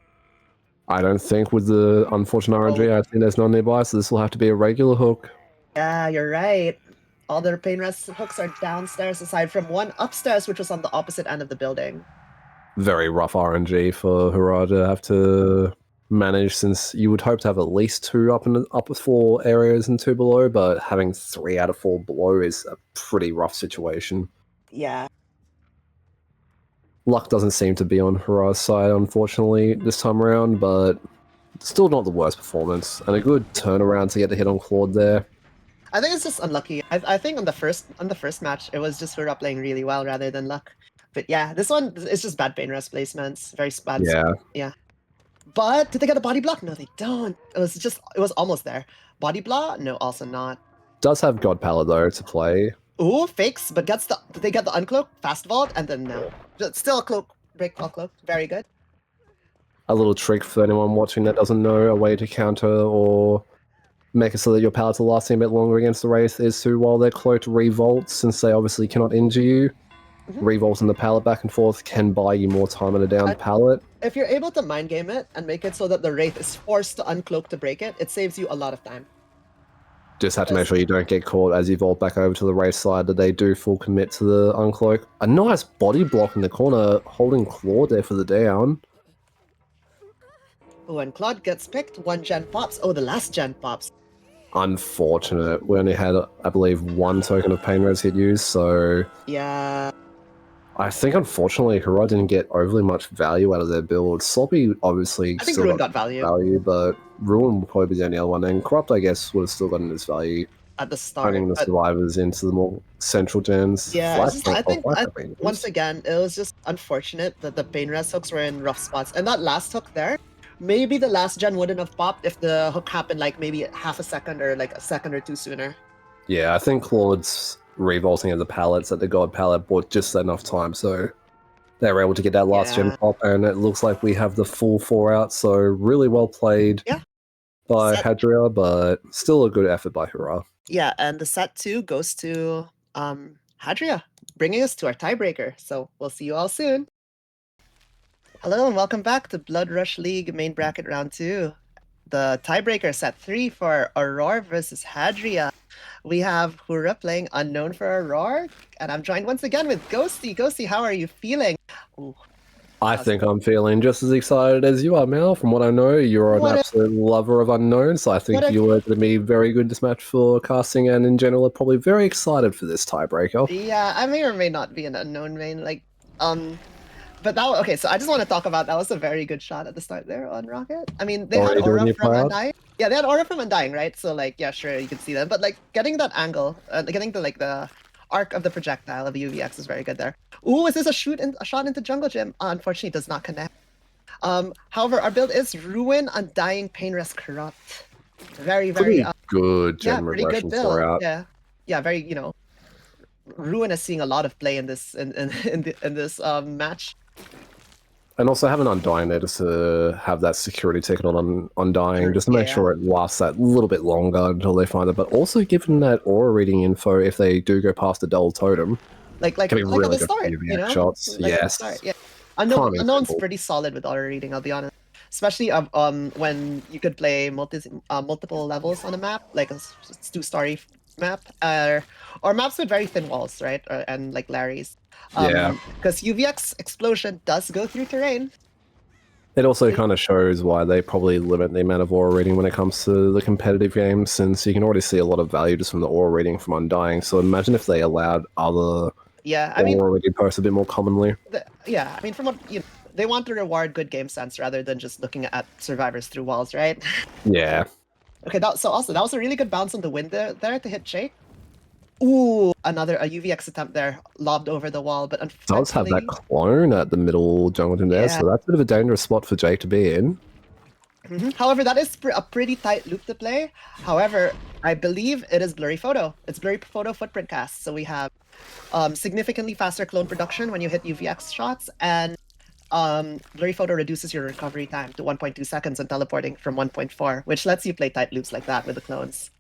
I don't think with the unfortunate RNG, I think there's none nearby, so this will have to be a regular hook. Yeah, you're right. All their pain rest hooks are downstairs, aside from one upstairs, which was on the opposite end of the building. Very rough RNG for Aurore to have to manage, since you would hope to have at least 2 up in the upper 4 areas and 2 below, but having 3 out of 4 below is a pretty rough situation. Yeah. Luck doesn't seem to be on Aurore's side, unfortunately, this time around, but still not the worst performance, and a good turnaround to get the hit on Claude there. I think it's just unlucky. I think on the first match, it was just Hura playing really well rather than luck. But yeah, this one is just bad pain rest placements. Very bad. Yeah. Yeah. But did they get a body block? No, they don't. It was almost there. Body block? No, also not. Does have God Palette though to play. Ooh, fakes, but did they get the uncloak, fast vault, and then no. Still a cloak, break vault cloak. Very good. A little trick for anyone watching that doesn't know, a way to counter or make it so that your pallets are lasting a bit longer against the Wraith is to, while they're cloaked, revolt, since they obviously cannot injure you. Revolting the pallet back and forth can buy you more time on a downed pallet. If you're able to mind game it and make it so that the Wraith is forced to uncloak to break it, it saves you a lot of time. Just have to make sure you don't get caught as you vault back over to the Wraith side, that they do full commit to the uncloak. A nice body block in the corner, holding Claude there for the down. Oh, and Claude gets picked, 1 gen pops. Oh, the last gen pops. Unfortunate. We only had, I believe, 1 token of pain res hit used, so... Yeah. I think, unfortunately, Aurore didn't get overly much value out of their build. Sloppy, obviously, I think still Ruin got value. But Ruin would probably be the only other one, and Corrupt, I guess, would have still gotten its value. At the start. Turning the survivors into the more central gens. Yeah, I think once again, it was just unfortunate that the pain rest hooks were in rough spots. And that last hook there, maybe the last gen wouldn't have popped if the hook happened like maybe half a second or like a second or two sooner. Yeah, I think Claude's revolting of the pallets at the God pallet bought just enough time, so they were able to get that last gen pop, and it looks like we have the full 4 out, so really well played by Hadria, but still a good effort by Aurore. Yeah, and the set 2 goes to Hadria, bringing us to our tiebreaker. So we'll see you all soon. Hello and welcome back to Blood Rush League main bracket round 2. The tiebreaker set 3 for Aurore versus Hadria. We have Hura playing Unknown for Aurore, and I'm joined once again with Ghosty. Ghosty, how are you feeling? Ooh. I think I'm feeling just as excited as you are, Mel. From what I know, you're an absolute lover of Unknown, so I think you are going to be very good this match for casting, and in general are probably very excited for this tiebreaker. Yeah, I may or may not be an Unknown main, but okay, so I just want to talk about, that was a very good shot at the start there on Rocket. I mean, they had Aura from Undying. Yeah, they had Aura from Undying, right? So like, yeah, sure, you can see that, but like getting that angle, getting the the arc of the projectile of the UVX is very good there. Ooh, is this a shot into Jungle Gym? Unfortunately, it does not connect. However, our build is Ruin, Undying, Pain Rest, Corrupt. Very, very, Pretty good yeah, gen pretty good regression build. for out. Yeah, yeah, very, Ruin is seeing a lot of play in this in this match. And also having Undying there just to have that security ticket on Undying, just to make Yeah, sure it lasts that little bit longer until they find it. But also giving that aura reading info if they do go past the double totem. like Can be at really the good for start, UVX shots. like at the start. Yes. Yeah, Timing Unknown's simple. pretty solid with auto reading. I'll be honest, especially when you could play multiple levels on a map, like a two-story map, or maps with very thin walls, right? And like Larry's, Yeah. because UVX explosion does go through terrain. It also kind of shows why they probably limit the amount of aura reading when it comes to the competitive games, since you can already see a lot of value just from the aura reading from Undying. So imagine if they allowed other Yeah, I mean, aura reading posts a bit more commonly. yeah, I mean, from what they want to reward good game sense rather than just looking at survivors through walls, right? Yeah. Okay, so also that was a really good bounce on the wind there to hit Jake. Ooh, a UVX attempt there, lobbed over the wall, but Does have that unfortunately, clone at the middle jungle team there, yeah. so that's a bit of a dangerous spot for Jake to be in. However, that is a pretty tight loop to play. However, I believe it is blurry photo. It's blurry photo footprint cast, so we have significantly faster clone production when you hit UVX shots, and blurry photo reduces your recovery time to 1.2 seconds and teleporting from 1.4, which lets you play tight loops like that with the clones.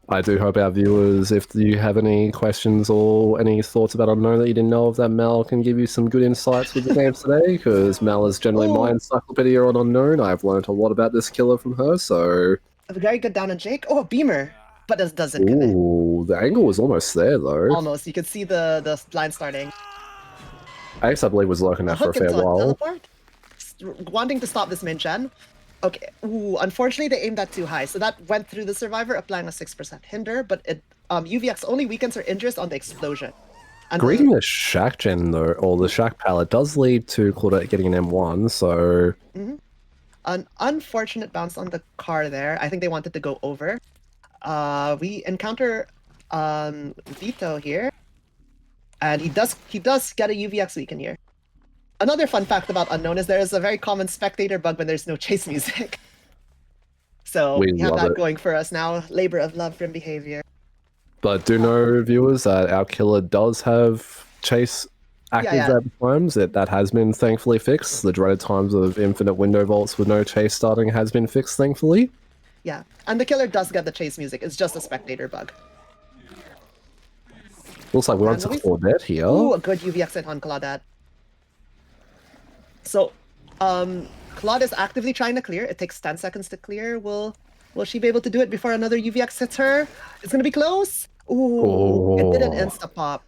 I do hope our viewers, if you have any questions or any thoughts about Unknown that you didn't know of, that Mal can give you some good insights with the games today, because Mal is generally my encyclopedia on Unknown. I've learned a lot about this killer from her, so... Very good down on Jake. Oh, a beamer, but this doesn't connect. Ooh, the angle was almost there, though. Almost. You could see the line starting. Ace, I believe, was lurking A there for a hook fair into a while. teleport. Wanting to stop this main gen. Okay. Ooh, unfortunately they aimed that too high, so that went through the survivor, applying a 6% hinder. But it UVX only weakens or injures on the explosion. And Greeting the Shack gen, though, or the Shack pallet, does lead to Claudette getting an M1, so... an unfortunate bounce on the car there. I think they wanted to go over. We encounter Vito here, and he does get a UVX weaken here. Another fun fact about Unknown is there is a very common spectator bug when there's no chase music. So we have that going for us now. Labor of love from behavior. But do know, viewers, that our killer does have chase active at times. That has been thankfully fixed. The dreaded times of infinite window vaults with no chase starting has been fixed, thankfully. Yeah, and the killer does get the chase music. It's just a spectator bug. Looks like we're on to Claudette here. Ooh, a good UVX hit on Claudette. So, Claude is actively trying to clear. It takes 10 seconds to clear. Will she be able to do it before another UVX hits her? It's gonna be close. Ooh, it did an insta pop.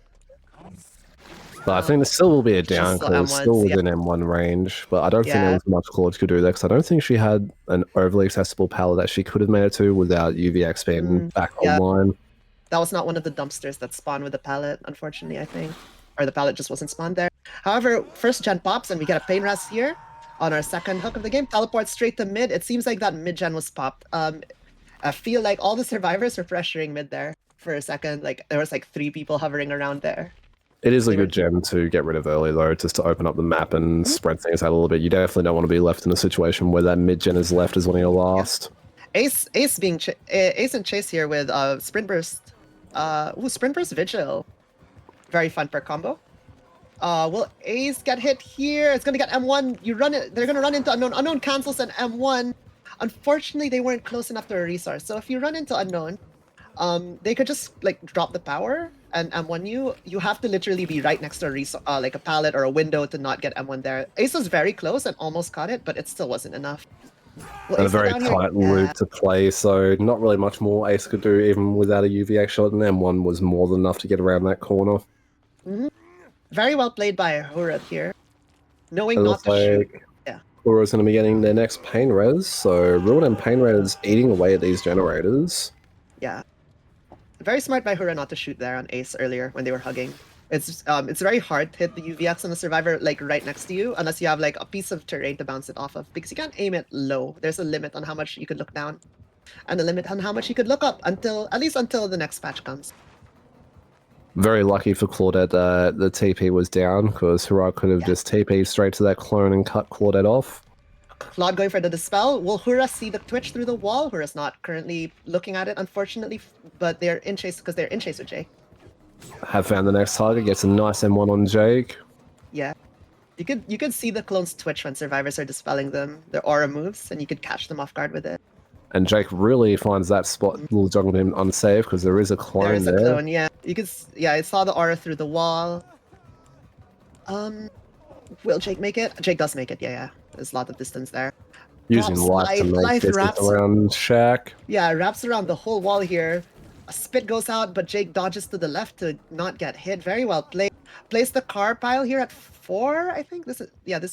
But I think there still will be a down call, still within M1 range. But I don't think there was much Claude could do there, because I don't think she had an overly accessible pallet that she could have made it to without UVX being back online. That was not one of the dumpsters that spawned with the pallet, unfortunately, I think. Or the pallet just wasn't spawned there. However, first gen pops, and we get a pain rest here on our second hook of the game. Teleports straight to mid. It seems like that mid gen was popped. I feel like all the survivors were pressuring mid there for a second. Like, there was like 3 people hovering around there. It is a good gem to get rid of early, though, just to open up the map and spread things out a little bit. You definitely don't want to be left in a situation where that mid-gen is left as one of your last. Ace and Chase here with Sprint Burst. Sprint Burst Vigil. Very fun per combo. Will Ace get hit here? It's gonna get M1. You run it. They're gonna run into Unknown. Unknown cancels an M1. Unfortunately, they weren't close enough to a resource. So if you run into Unknown, they could just like drop the power and M1 you. You have to literally be right next to a like a pallet or a window to not get M1 there. Ace was very close and almost caught it, but it still wasn't enough. And a very tight loop to play, so not really much more Ace could do even without a UVX shot, and M1 was more than enough to get around that corner. Very well played by Hurut here. Knowing not to shoot. Yeah. Hura's going to be getting their next pain res, so Ruin and pain res eating away at these generators. Yeah. Very smart by Hura not to shoot there on Ace earlier when they were hugging. It's very hard to hit the UVX on the survivor like right next to you unless you have like a piece of terrain to bounce it off of, because you can't aim it low. There's a limit on how much you could look down, and a limit on how much you could look up at least until the next patch comes. Very lucky for Claudette that the TP was down, because Hura could have just TP'd straight to that clone and cut Claudette off. Claude going for the dispel. Will Hura see the twitch through the wall? Hura's not currently looking at it, unfortunately, but they're in chase because they're in chase with Jake. Have found the next target, gets a nice M1 on Jake. Yeah. You could see the clones twitch when survivors are dispelling them. Their aura moves, and you could catch them off guard with it. And Jake really finds that spot will juggle him unsafe because there is a clone there. There is a clone, yeah. You could, yeah, I saw the aura through the wall. Will Jake make it? Jake does make it, yeah. There's a lot of distance there. Using life to make distance around Shaq. Yeah, wraps around the whole wall here. A spit goes out, but Jake dodges to the left to not get hit. Very well played. Place the car pile here at 4, I think. This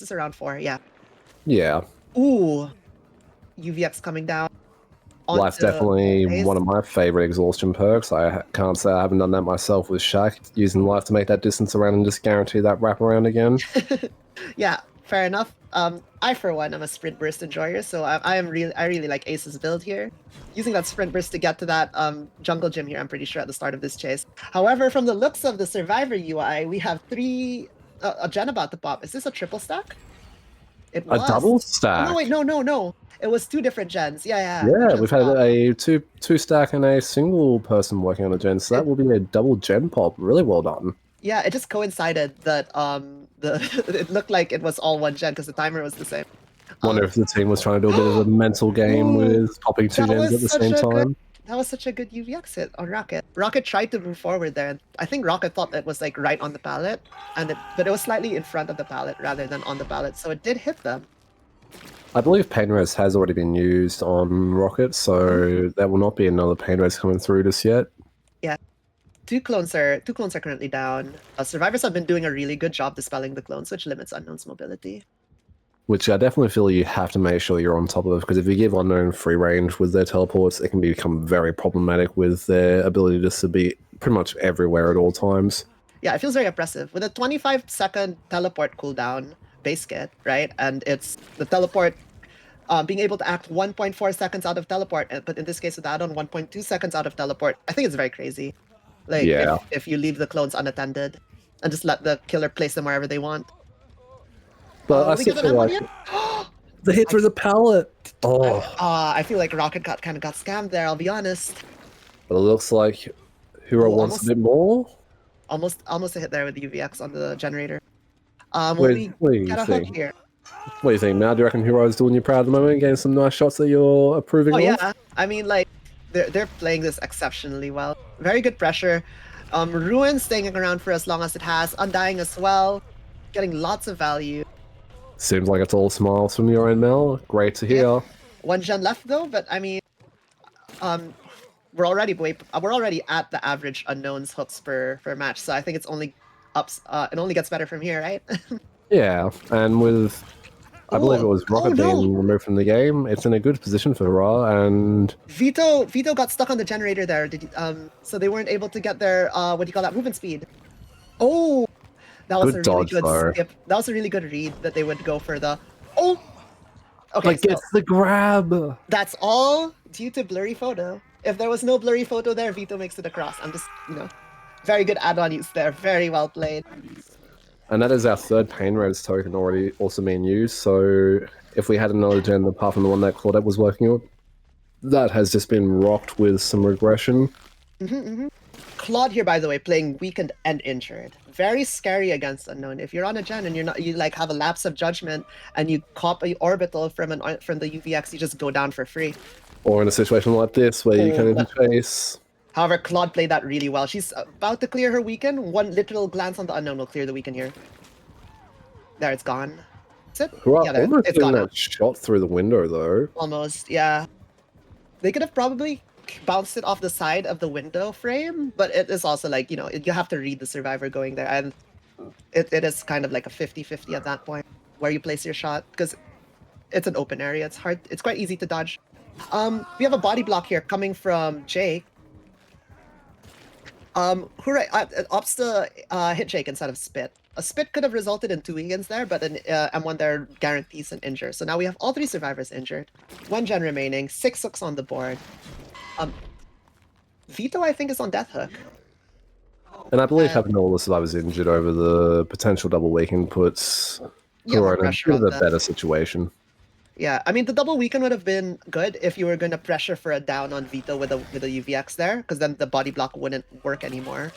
is around 4, yeah. Yeah. Ooh. UVX coming down. Life's definitely one of my favorite exhaustion perks. I can't say I haven't done that myself with Shaq, using life to make that distance around and just guarantee that wraparound again. Yeah, fair enough. I for one am a sprint burst enjoyer, so I really like Ace's build here. Using that sprint burst to get to that jungle gym here, I'm pretty sure at the start of this chase. However, from the looks of the Survivor UI, we have a gen about to pop. Is this a triple stack? It was. A double stack? Oh, no, wait, no. It was 2 different gens. Yeah. Yeah, we've had a two stack and a single person working on a gen, so that will be a double gen pop. Really well done. Yeah, it just coincided that it looked like it was all 1 gen because the timer was the same. Wonder if the team was trying to do a bit of a mental game with popping 2 gens at the same time. That was such a good UVX hit on Rocket. Rocket tried to move forward there, and I think Rocket thought it was like right on the pallet, but it was slightly in front of the pallet rather than on the pallet, so it did hit them. I believe pain res has already been used on Rocket, so there will not be another pain res coming through just yet. Yeah. Two clones are currently down. Survivors have been doing a really good job dispelling the clones, which limits Unknown's mobility. Which I definitely feel you have to make sure you're on top of, because if you give Unknown free range with their teleports, it can become very problematic with their ability just to be pretty much everywhere at all times. Yeah, it feels very oppressive. With a 25-second teleport cooldown base kit, right? And it's the teleport being able to act 1.4 seconds out of teleport, but in this case with the add-on 1.2 seconds out of teleport. I think it's very crazy. Like, yeah. If you leave the clones unattended and just let the killer place them wherever they want. But I still feel like the hit through the pallet. I feel like Rocket kind of got scammed there, I'll be honest. But it looks like Hero wants a bit more. Almost a hit there with the UVX on the generator. What do you think? Here? What do you think, Mal? Do you reckon Hero is doing you proud at the moment, getting some nice shots that you're approving of? Yeah. I mean, like, they're playing this exceptionally well. Very good pressure. Ruin staying around for as long as it has. Undying as well. Getting lots of value. Seems like it's all smiles from your end, Mel. Great to hear. Yeah. 1 gen left though, but I mean, we're already at the average Unknowns hooks per match, so I think it's only ups. It only gets better from here, right? Yeah, and with I believe it was Rocket being removed from the game, it's in a good position for Ra, and Vito got stuck on the generator there. So they weren't able to get their what do you call that, movement speed. Oh, that was a really good skip. That was a really good read that they would go for the Okay, like, gets the grab. That's all due to blurry photo. If there was no blurry photo there, Vito makes it across. I'm just, very good add-on use there. Very well played. And that is our 3rd pain res token already also being used. So if we had another gen apart from the one that Claudette was working on, that has just been rocked with some regression. Claude here, by the way, playing weakened and injured. Very scary against Unknown. If you're on a gen and you like have a lapse of judgment and you cop a orbital from the UVX, you just go down for free. Or in a situation like this where you can interface. However, Claude played that really well. She's about to clear her weaken. One literal glance on the Unknown will clear the weaken here. There, it's gone. Is it? Yeah, it's gone. That shot through the window though. Almost, yeah. They could have probably bounced it off the side of the window frame, but it is also like, you have to read the survivor going there, and it is kind of like a 50-50 at that point where you place your shot, because it's an open area. It's quite easy to dodge. We have a body block here coming from Jake. Hooray opts to hit Jake instead of spit. A spit could have resulted in 2 weakens there, but an M1 there guarantees an injure. So now we have all 3 survivors injured. 1 gen remaining, 6 hooks on the board. Vito, I think, is on death hook. And I believe having all the survivors injured over the potential double weaken puts Aurore in a bit of a better situation. Yeah, I mean the double weaken would have been good if you were going to pressure for a down on Vito with a UVX there, because then the body block wouldn't work anymore.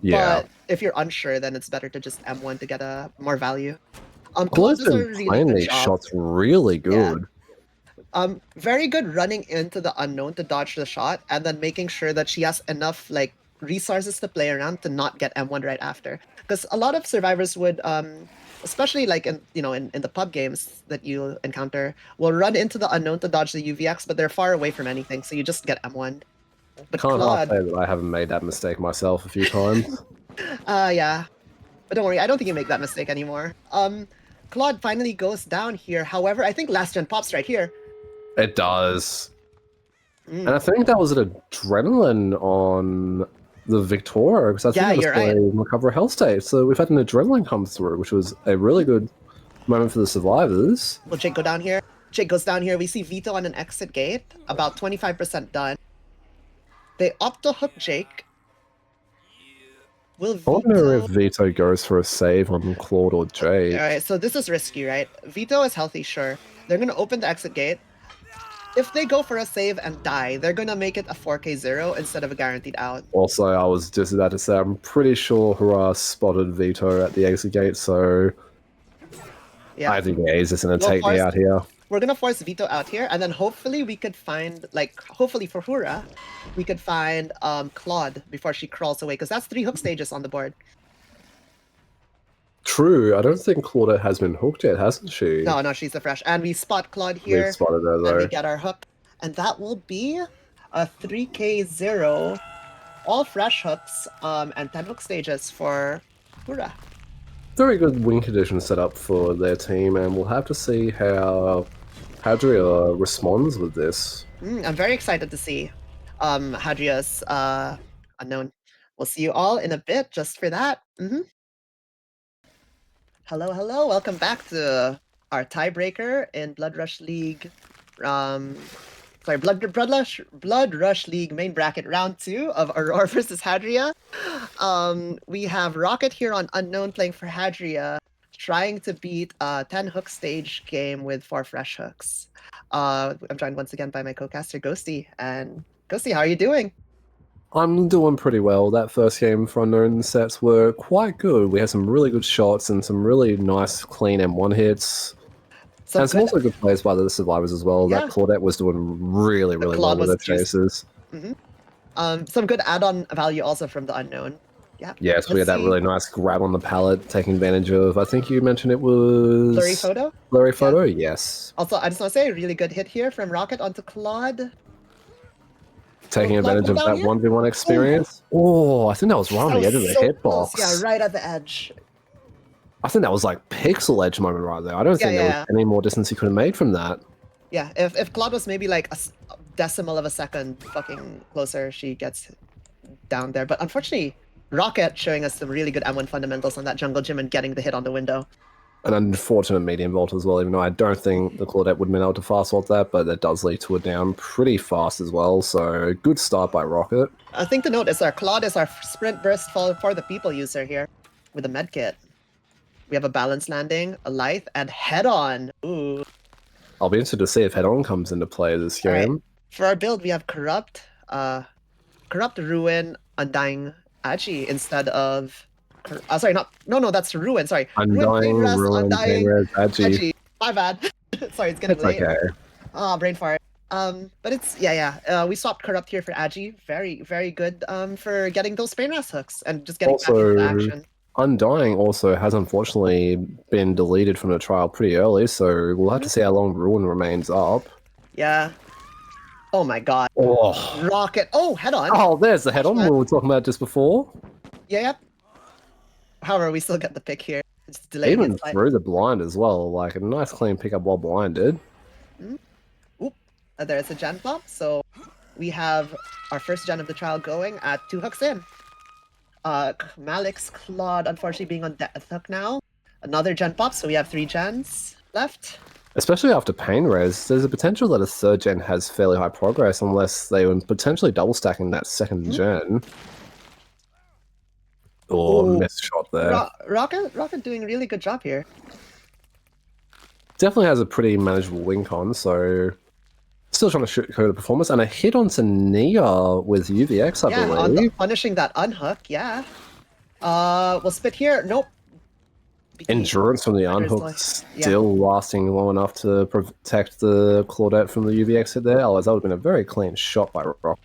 Yeah. But if you're unsure, then it's better to just M1 to get a more value. Claude Claude's does a been really playing good these job. shots really Yeah. good. Very good running into the unknown to dodge the shot, and then making sure that she has enough like resources to play around to not get M1 right after. Because a lot of survivors would, especially like in the pub games that you encounter, will run into the unknown to dodge the UVX, but they're far away from anything, so you just get M1. But Can't half Claude, say that I haven't made that mistake myself a few times. yeah. But don't worry, I don't think you make that mistake anymore. Claude finally goes down here. However, I think last gen pops right here. It does. And I Mm. think that was an adrenaline on the Victoria, because I think Yeah, that was you're right. playing recover health state. So we've had an adrenaline come through, which was a really good moment for the survivors. Will Jake go down here? Jake goes down here. We see Vito on an exit gate, about 25% done. They opt to hook Jake. Will I wonder if Vito... Vito goes for a save on Claude or Jake. Alright, so this is risky, right? Vito is healthy, sure. They're going to open the exit gate. If they go for a save and die, they're going to make it a 4k0 instead of a guaranteed out. Also, I was just about to say, I'm pretty sure Hurrah spotted Vito at the exit gate, so Yeah. I think he's just going to We'll take me force- out here. We're gonna force Vito out here, and then hopefully we could find, like, hopefully for Hura, we could find Claude before she crawls away, because that's 3 hook stages on the board. True, I don't think Claudia has been hooked yet, hasn't she? No, she's a fresh. And we spot Claude here, We've spotted her, and we though. get our hook. And that will be a 3k0, all fresh hooks, and 10 hook stages for Hura. Very good win condition set up for their team, and we'll have to see how Hadria responds with this. I'm very excited to see Hadria's unknown. We'll see you all in a bit just for that. Hello, welcome back to our tiebreaker in Blood Rush League. Blood Rush League main bracket round 2 of Aurore versus Hadria. We have Rocket here on Unknown playing for Hadria, trying to beat a 10 hook stage game with 4 fresh hooks. I'm joined once again by my co-caster Ghosty. And Ghosty, how are you doing? I'm doing pretty well. That first game for Unknown sets were quite good. We had some really good shots and some really nice, clean M1 hits. And some also good plays by the survivors as well. Yeah. That Claudette was doing really well with her chases. Some good add-on value also from the Unknown. Yeah. Yes, we had that really nice grab on the pallet, taking advantage of, I think you mentioned it was... Blurry photo? Blurry photo, yes. Also, I just want to say, really good hit here from Rocket onto Claude. Taking advantage of that 1v1 experience. Oh, I think that was right on the edge of the hitbox. Yeah, right at the edge. I think that was like pixel edge moment right there. I don't think there was any more distance he could have made from that. Yeah, if Claude was maybe like a decimal of a second fucking closer, she gets down there. But unfortunately, Rocket showing us some really good M1 fundamentals on that jungle gym and getting the hit on the window. An unfortunate medium vault as well, even though I don't think the Claudette would have been able to fast vault that, but that does lead to a down pretty fast as well, so good start by Rocket. I think to note is our Claude is our sprint burst for the people user here with a medkit. We have a balance landing, a lithe, and head-on. Ooh. I'll be interested to see if head-on comes into play this game. Right. For our build, we have Corrupt, Ruin, Undying Agi instead of... sorry, no, that's Ruin, sorry. Undying, Ruin, Agi. My bad. Sorry, it's getting late. Okay. Brain fart. But it's, we swapped Corrupt here for Agi. Very, very good for getting those Spain Ras hooks and just getting back into action. Undying also has unfortunately been deleted from the trial pretty early, so we'll have to see how long Ruin remains up. Yeah. Oh my god. Oh. Rocket. Oh, head-on. Oh, there's the head-on we were talking about just before. Yeah. However, we still get the pick here. It's even through the blind as well, like a nice clean pickup while blinded. Oop. There's a gen pop, so we have our first gen of the trial going at 2 hooks in. Malik's Claude unfortunately being on death hook now. Another gen pop, so we have 3 gens left. Especially after Pain Res, there's a potential that a 3rd gen has fairly high progress unless they were potentially double stacking that 2nd gen. Oh, missed shot there. Rocket doing a really good job here. Definitely has a pretty manageable win con, so still trying to shoot her performance, and a hit onto Nia with UVX, I Yeah, on the believe. punishing that unhook, yeah. We'll spit here. Nope. Endurance from the unhook Yeah. still lasting long enough to protect the Claudette from the UVX hit there. Otherwise, that would have been a very clean shot by Rock.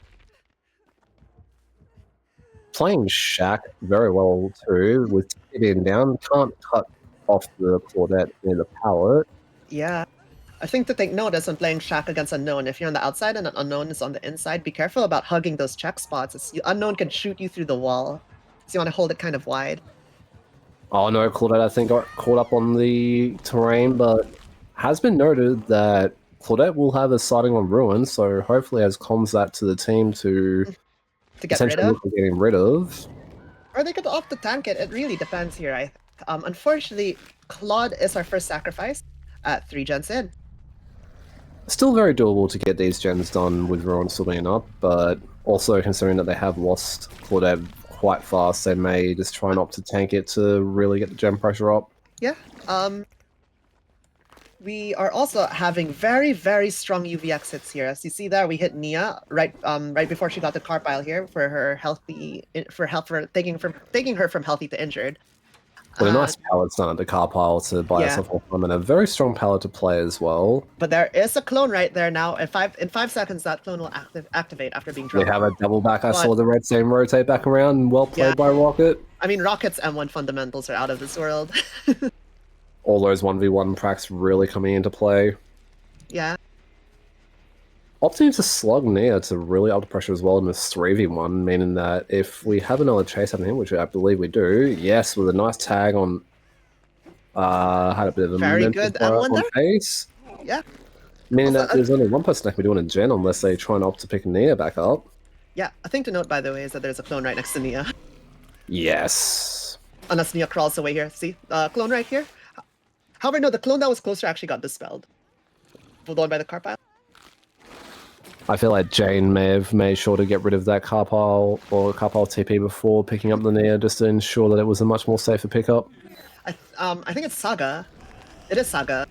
Playing Shaq very well too, with being down, can't cut off the Claudette near the pallet. Yeah. I think to take notice when playing Shaq against Unknown, if you're on the outside and an Unknown is on the inside, be careful about hugging those check spots. Unknown can shoot you through the wall, so you want to hold it kind of wide. Oh no, Claudette I think got caught up on the terrain, but has been noted that Claudette will have a sighting on Ruin, so hopefully has comms that to the team to get rid essentially of. look at getting rid of. Or they could opt to tank it. It really depends here, I think. Unfortunately, Claude is our first sacrifice at 3 gens in. Still very doable to get these gens done with Ruin still being up, but also considering that they have lost Claudette quite fast, they may just try and opt to tank it to really get the gem pressure up. Yeah. We are also having very, very strong UV exits here. As you see there, we hit Nia right before she got the Carpile here for her taking her from healthy to injured. With a nice pallet done at the car pile to buy herself off them, and a very strong pallet to play as well. But there is a clone right there now. In 5 seconds, that clone will activate after being dropped. We have a double back. I saw the red team rotate back around. Well played by Rocket. I mean, Rocket's M1 fundamentals are out of this world. All those 1v1 pracks really coming into play. Yeah. Opting to slug Nia to really up the pressure as well in this 3v1, meaning that if we have another chase happening, which I believe we do, yes, with a nice tag on, had a bit of a very good M1 on pace. Yeah. Meaning also, that there's only one person that can be doing a gen unless they try and opt to pick Nia back up. Yeah, a thing to note, by the way, is that there's a clone right next to Nia. Yes. Unless Nia crawls away here. See? Clone right here. However, no, the clone that was closer actually got dispelled. Pulled on by the Carpile. I feel like Jane may have made sure to get rid of that Carpile or Carpile TP before picking up the Nia just to ensure that it was a much more safer pickup. I think it's Saga. It is Saga.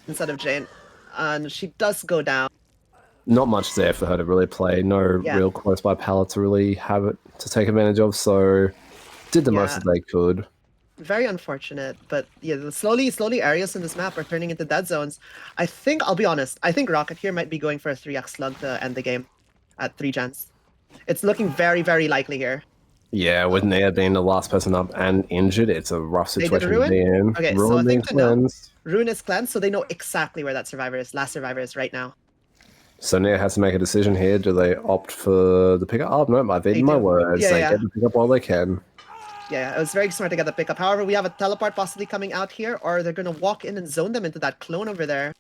Instead of Jane. And she does go down. Not much there for her to really play. No real close by pallet to really have it to take advantage of, so did the most that they could. Very unfortunate, but yeah, slowly areas in this map are turning into dead zones. I'll be honest, I think Rocket here might be going for a 3x slug to end the game at 3 gens. It's looking very, very likely here. Yeah, with Nia being the last person up and injured, it's a rough situation to be in. Okay, Ruin so I think to know, Ruin is cleansed, so they know exactly where that last survivor is right now. So Nia has to make a decision here. Do they opt for the pickup? Oh, no, I've eaten my words. They get the pickup while they can. Yeah, it was very smart to get the pickup. However, we have a teleport possibly coming out here, or they're going to walk in and zone them into that clone over there.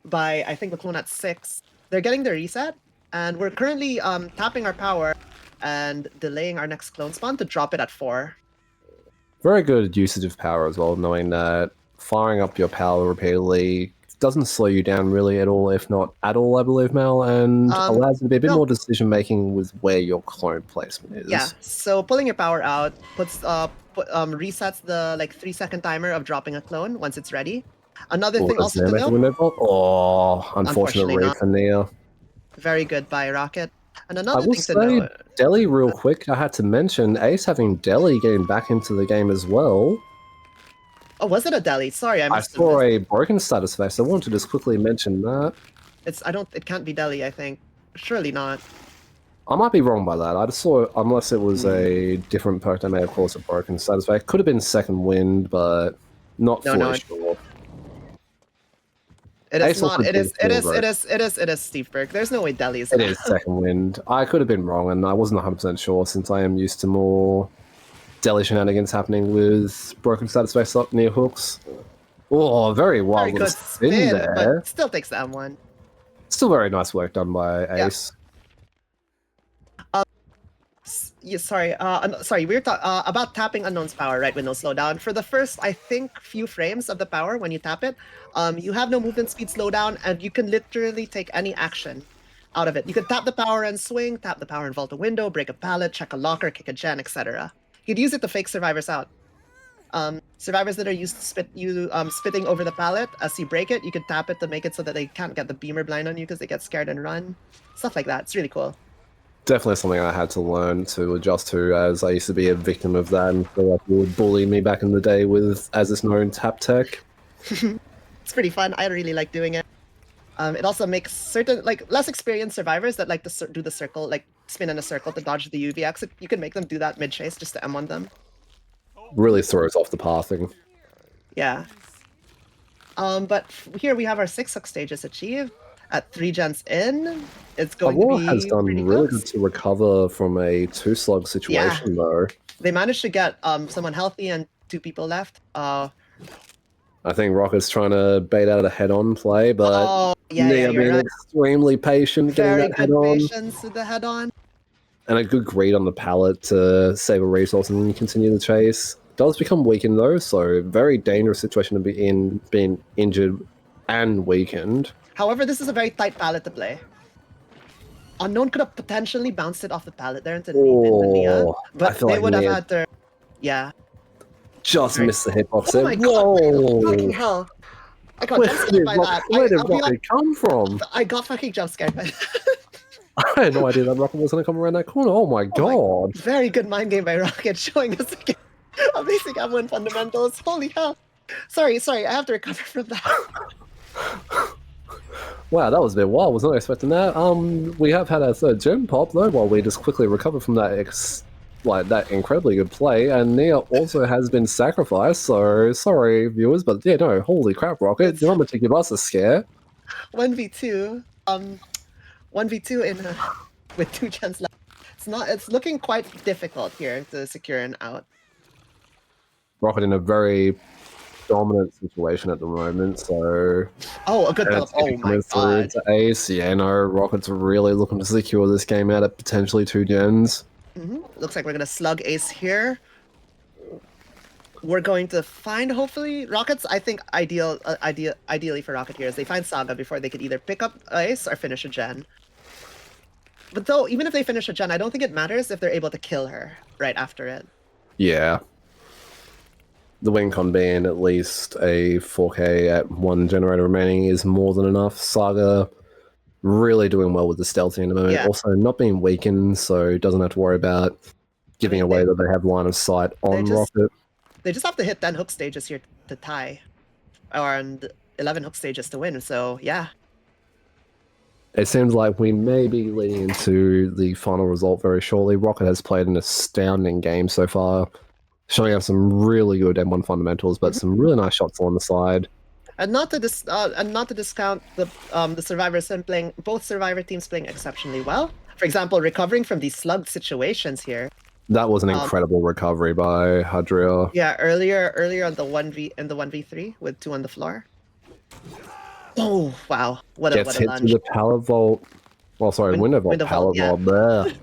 By, I think, the clone at 6. They're getting their reset, and we're currently tapping our power and delaying our next clone spawn to drop it at 4. Very good usage of power as well, knowing that firing up your power repeatedly doesn't slow you down really at all, if not at all, I believe, Mel, and allows you to be a bit more decision-making with where your clone placement is. Yeah, so pulling your power out resets the 3-second timer of dropping a clone once it's ready. Another thing also to note... Oh, unfortunate read for Nia. Very good by Rocket. And another thing to note... Deli, real quick, I had to mention Ace having Deli getting back into the game as well. Oh, was it a Deli? Sorry, I saw a broken status face. I wanted to just quickly mention that. It can't be Deli, I think. Surely not. I might be wrong by that. I just saw, unless it was a different perk that may have caused a broken status face. Could have been Second Wind, but not fully sure. It is not. It is Steve Berg. There's no way Deli is. It is Second Wind. I could have been wrong, and I wasn't 100% sure since I am used to more Deli shenanigans happening with broken status face up near hooks. Oh, very wild little spin there. But still takes the M1. Still very nice work done by Ace. Yeah, sorry, we were talking about tapping Unknown's power, right, with no slowdown. For the first, I think, few frames of the power when you tap it, you have no movement speed slowdown, and you can literally take any action out of it. You can tap the power and swing, tap the power and vault a window, break a pallet, check a locker, kick a gen, etc. You'd use it to fake survivors out. Survivors that are used to spitting over the pallet, as you break it, you could tap it to make it so that they can't get the beamer blind on you because they get scared and run. Stuff like that. It's really cool. Definitely something I had to learn to adjust to, as I used to be a victim of that and feel like you would bully me back in the day with, as it's known, tap tech. It's pretty fun. I really like doing it. It also makes certain, like, less experienced survivors that like to do the circle, like spin in a circle to dodge the UV exit. You can make them do that mid-chase just to M1 them. Really throws off the pathing. Yeah. But here we have our 6 hook stages achieved. At 3 gens in, it's going Aurore to be has done pretty really close. good to recover from a 2-slug situation, though. They managed to get someone healthy and 2 people left. I think Rocket's trying to bait out a head-on play, but Nia being right. extremely patient, Very getting that good head-on. patience with the head-on. And a good greed on the pallet to save a resource and continue the chase. Does become weakened, though, so very dangerous situation to be in, being injured and weakened. However, this is a very tight pallet to play. Unknown could have potentially bounced it off the pallet there into Nia, but they would have had to... Yeah. Just missed the hitbox there. Oh my god! Fucking hell! I got jump scared by that. Where did Rocket come from? I got fucking jump scared by that. I had no idea that Rocket was going to come around that corner. Oh my god. Very good mind game by Rocket, showing us again amazing M1 fundamentals. Holy hell. Sorry, I have to recover from that. Wow, that was a bit wild. Was not expecting that. We have had our third gem pop, though, while we just quickly recover from that that incredibly good play, and Nia also has been sacrificed, so sorry, viewers, but yeah, no, holy crap, Rocket, you're not meant to give us a scare. 1v2, 1v2 in with 2 gens left. It's looking quite difficult here to secure an out. Rocket in a very dominant situation at the moment, so... Oh, a good build. Oh my god. To Ace. Yeah, no, Rocket's really looking to secure this game out at potentially 2 gens. Looks like we're gonna slug Ace here. We're going to find, hopefully, Rockets. I think ideally for Rocket here is they find Saga before they could either pick up Ace or finish a gen. But though, even if they finish a gen, I don't think it matters if they're able to kill her right after it. Yeah. The win con being at least a 4K at 1 generator remaining is more than enough. Saga really doing well with the stealthy in the moment. Yeah. Also not being weakened, so doesn't have to worry about giving away that they have line of sight on Rocket. They just have to hit 10 hook stages here to tie, and 11 hook stages to win, so yeah. It seems like we may be leading into the final result very shortly. Rocket has played an astounding game so far, showing us some really good M1 fundamentals, but some really nice shots on the side. And not to discount the survivors playing, both survivor teams playing exceptionally well. For example, recovering from these slugged situations here. That was an incredible recovery by Hadria. Yeah, earlier on the 1v3 with 2 on the floor. Oh wow! What a hit lunge. To the pallet vault. Well, sorry, window vault, pallet vault there.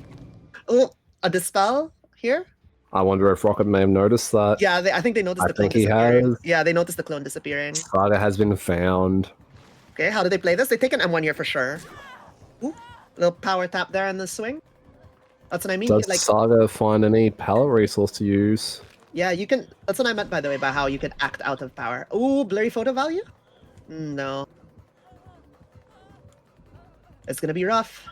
Oh, a dispel here. I wonder if Rocket may have noticed that. Yeah, I think they noticed the clone disappearing. Yeah, they noticed the clone disappearing. Saga has been found. Okay, how do they play this? They take an M1 here for sure. Ooh, little power tap there in the swing. That's what I mean. Does Saga find any pallet resource to use? Yeah, you can. That's what I meant, by the way, by how you could act out of power. Ooh, blurry photo value? No. It's gonna be rough.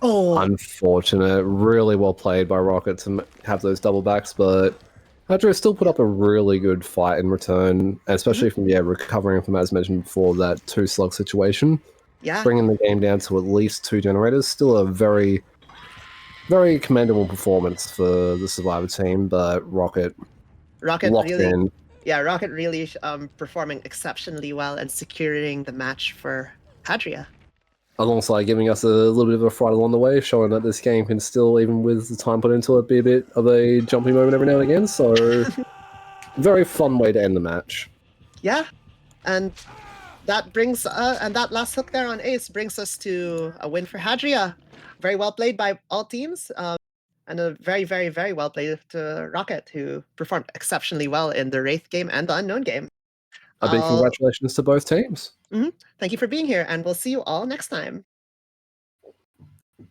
Oh, unfortunate. Really well played by Rocket to have those double backs, but Hadria still put up a really good fight in return, especially from recovering from, as mentioned before, that 2-slug situation. Yeah, bringing the game down to at least 2 generators. Still a very, very commendable performance for the Survivor team, but Rocket locked really, in. Yeah, Rocket really performing exceptionally well and securing the match for Hadria. Alongside giving us a little bit of a fright along the way, showing that this game can still, even with the time put into it, be a bit of a jumpy moment every now and again. So, very fun way to end the match. Yeah, and that brings and that last hook there on Ace brings us to a win for Hadria. Very well played by all teams, and a very, very, very well played to Rocket, who performed exceptionally well in the Wraith game and the Unknown game. A big congratulations to both teams. Thank you for being here, and we'll see you all next time.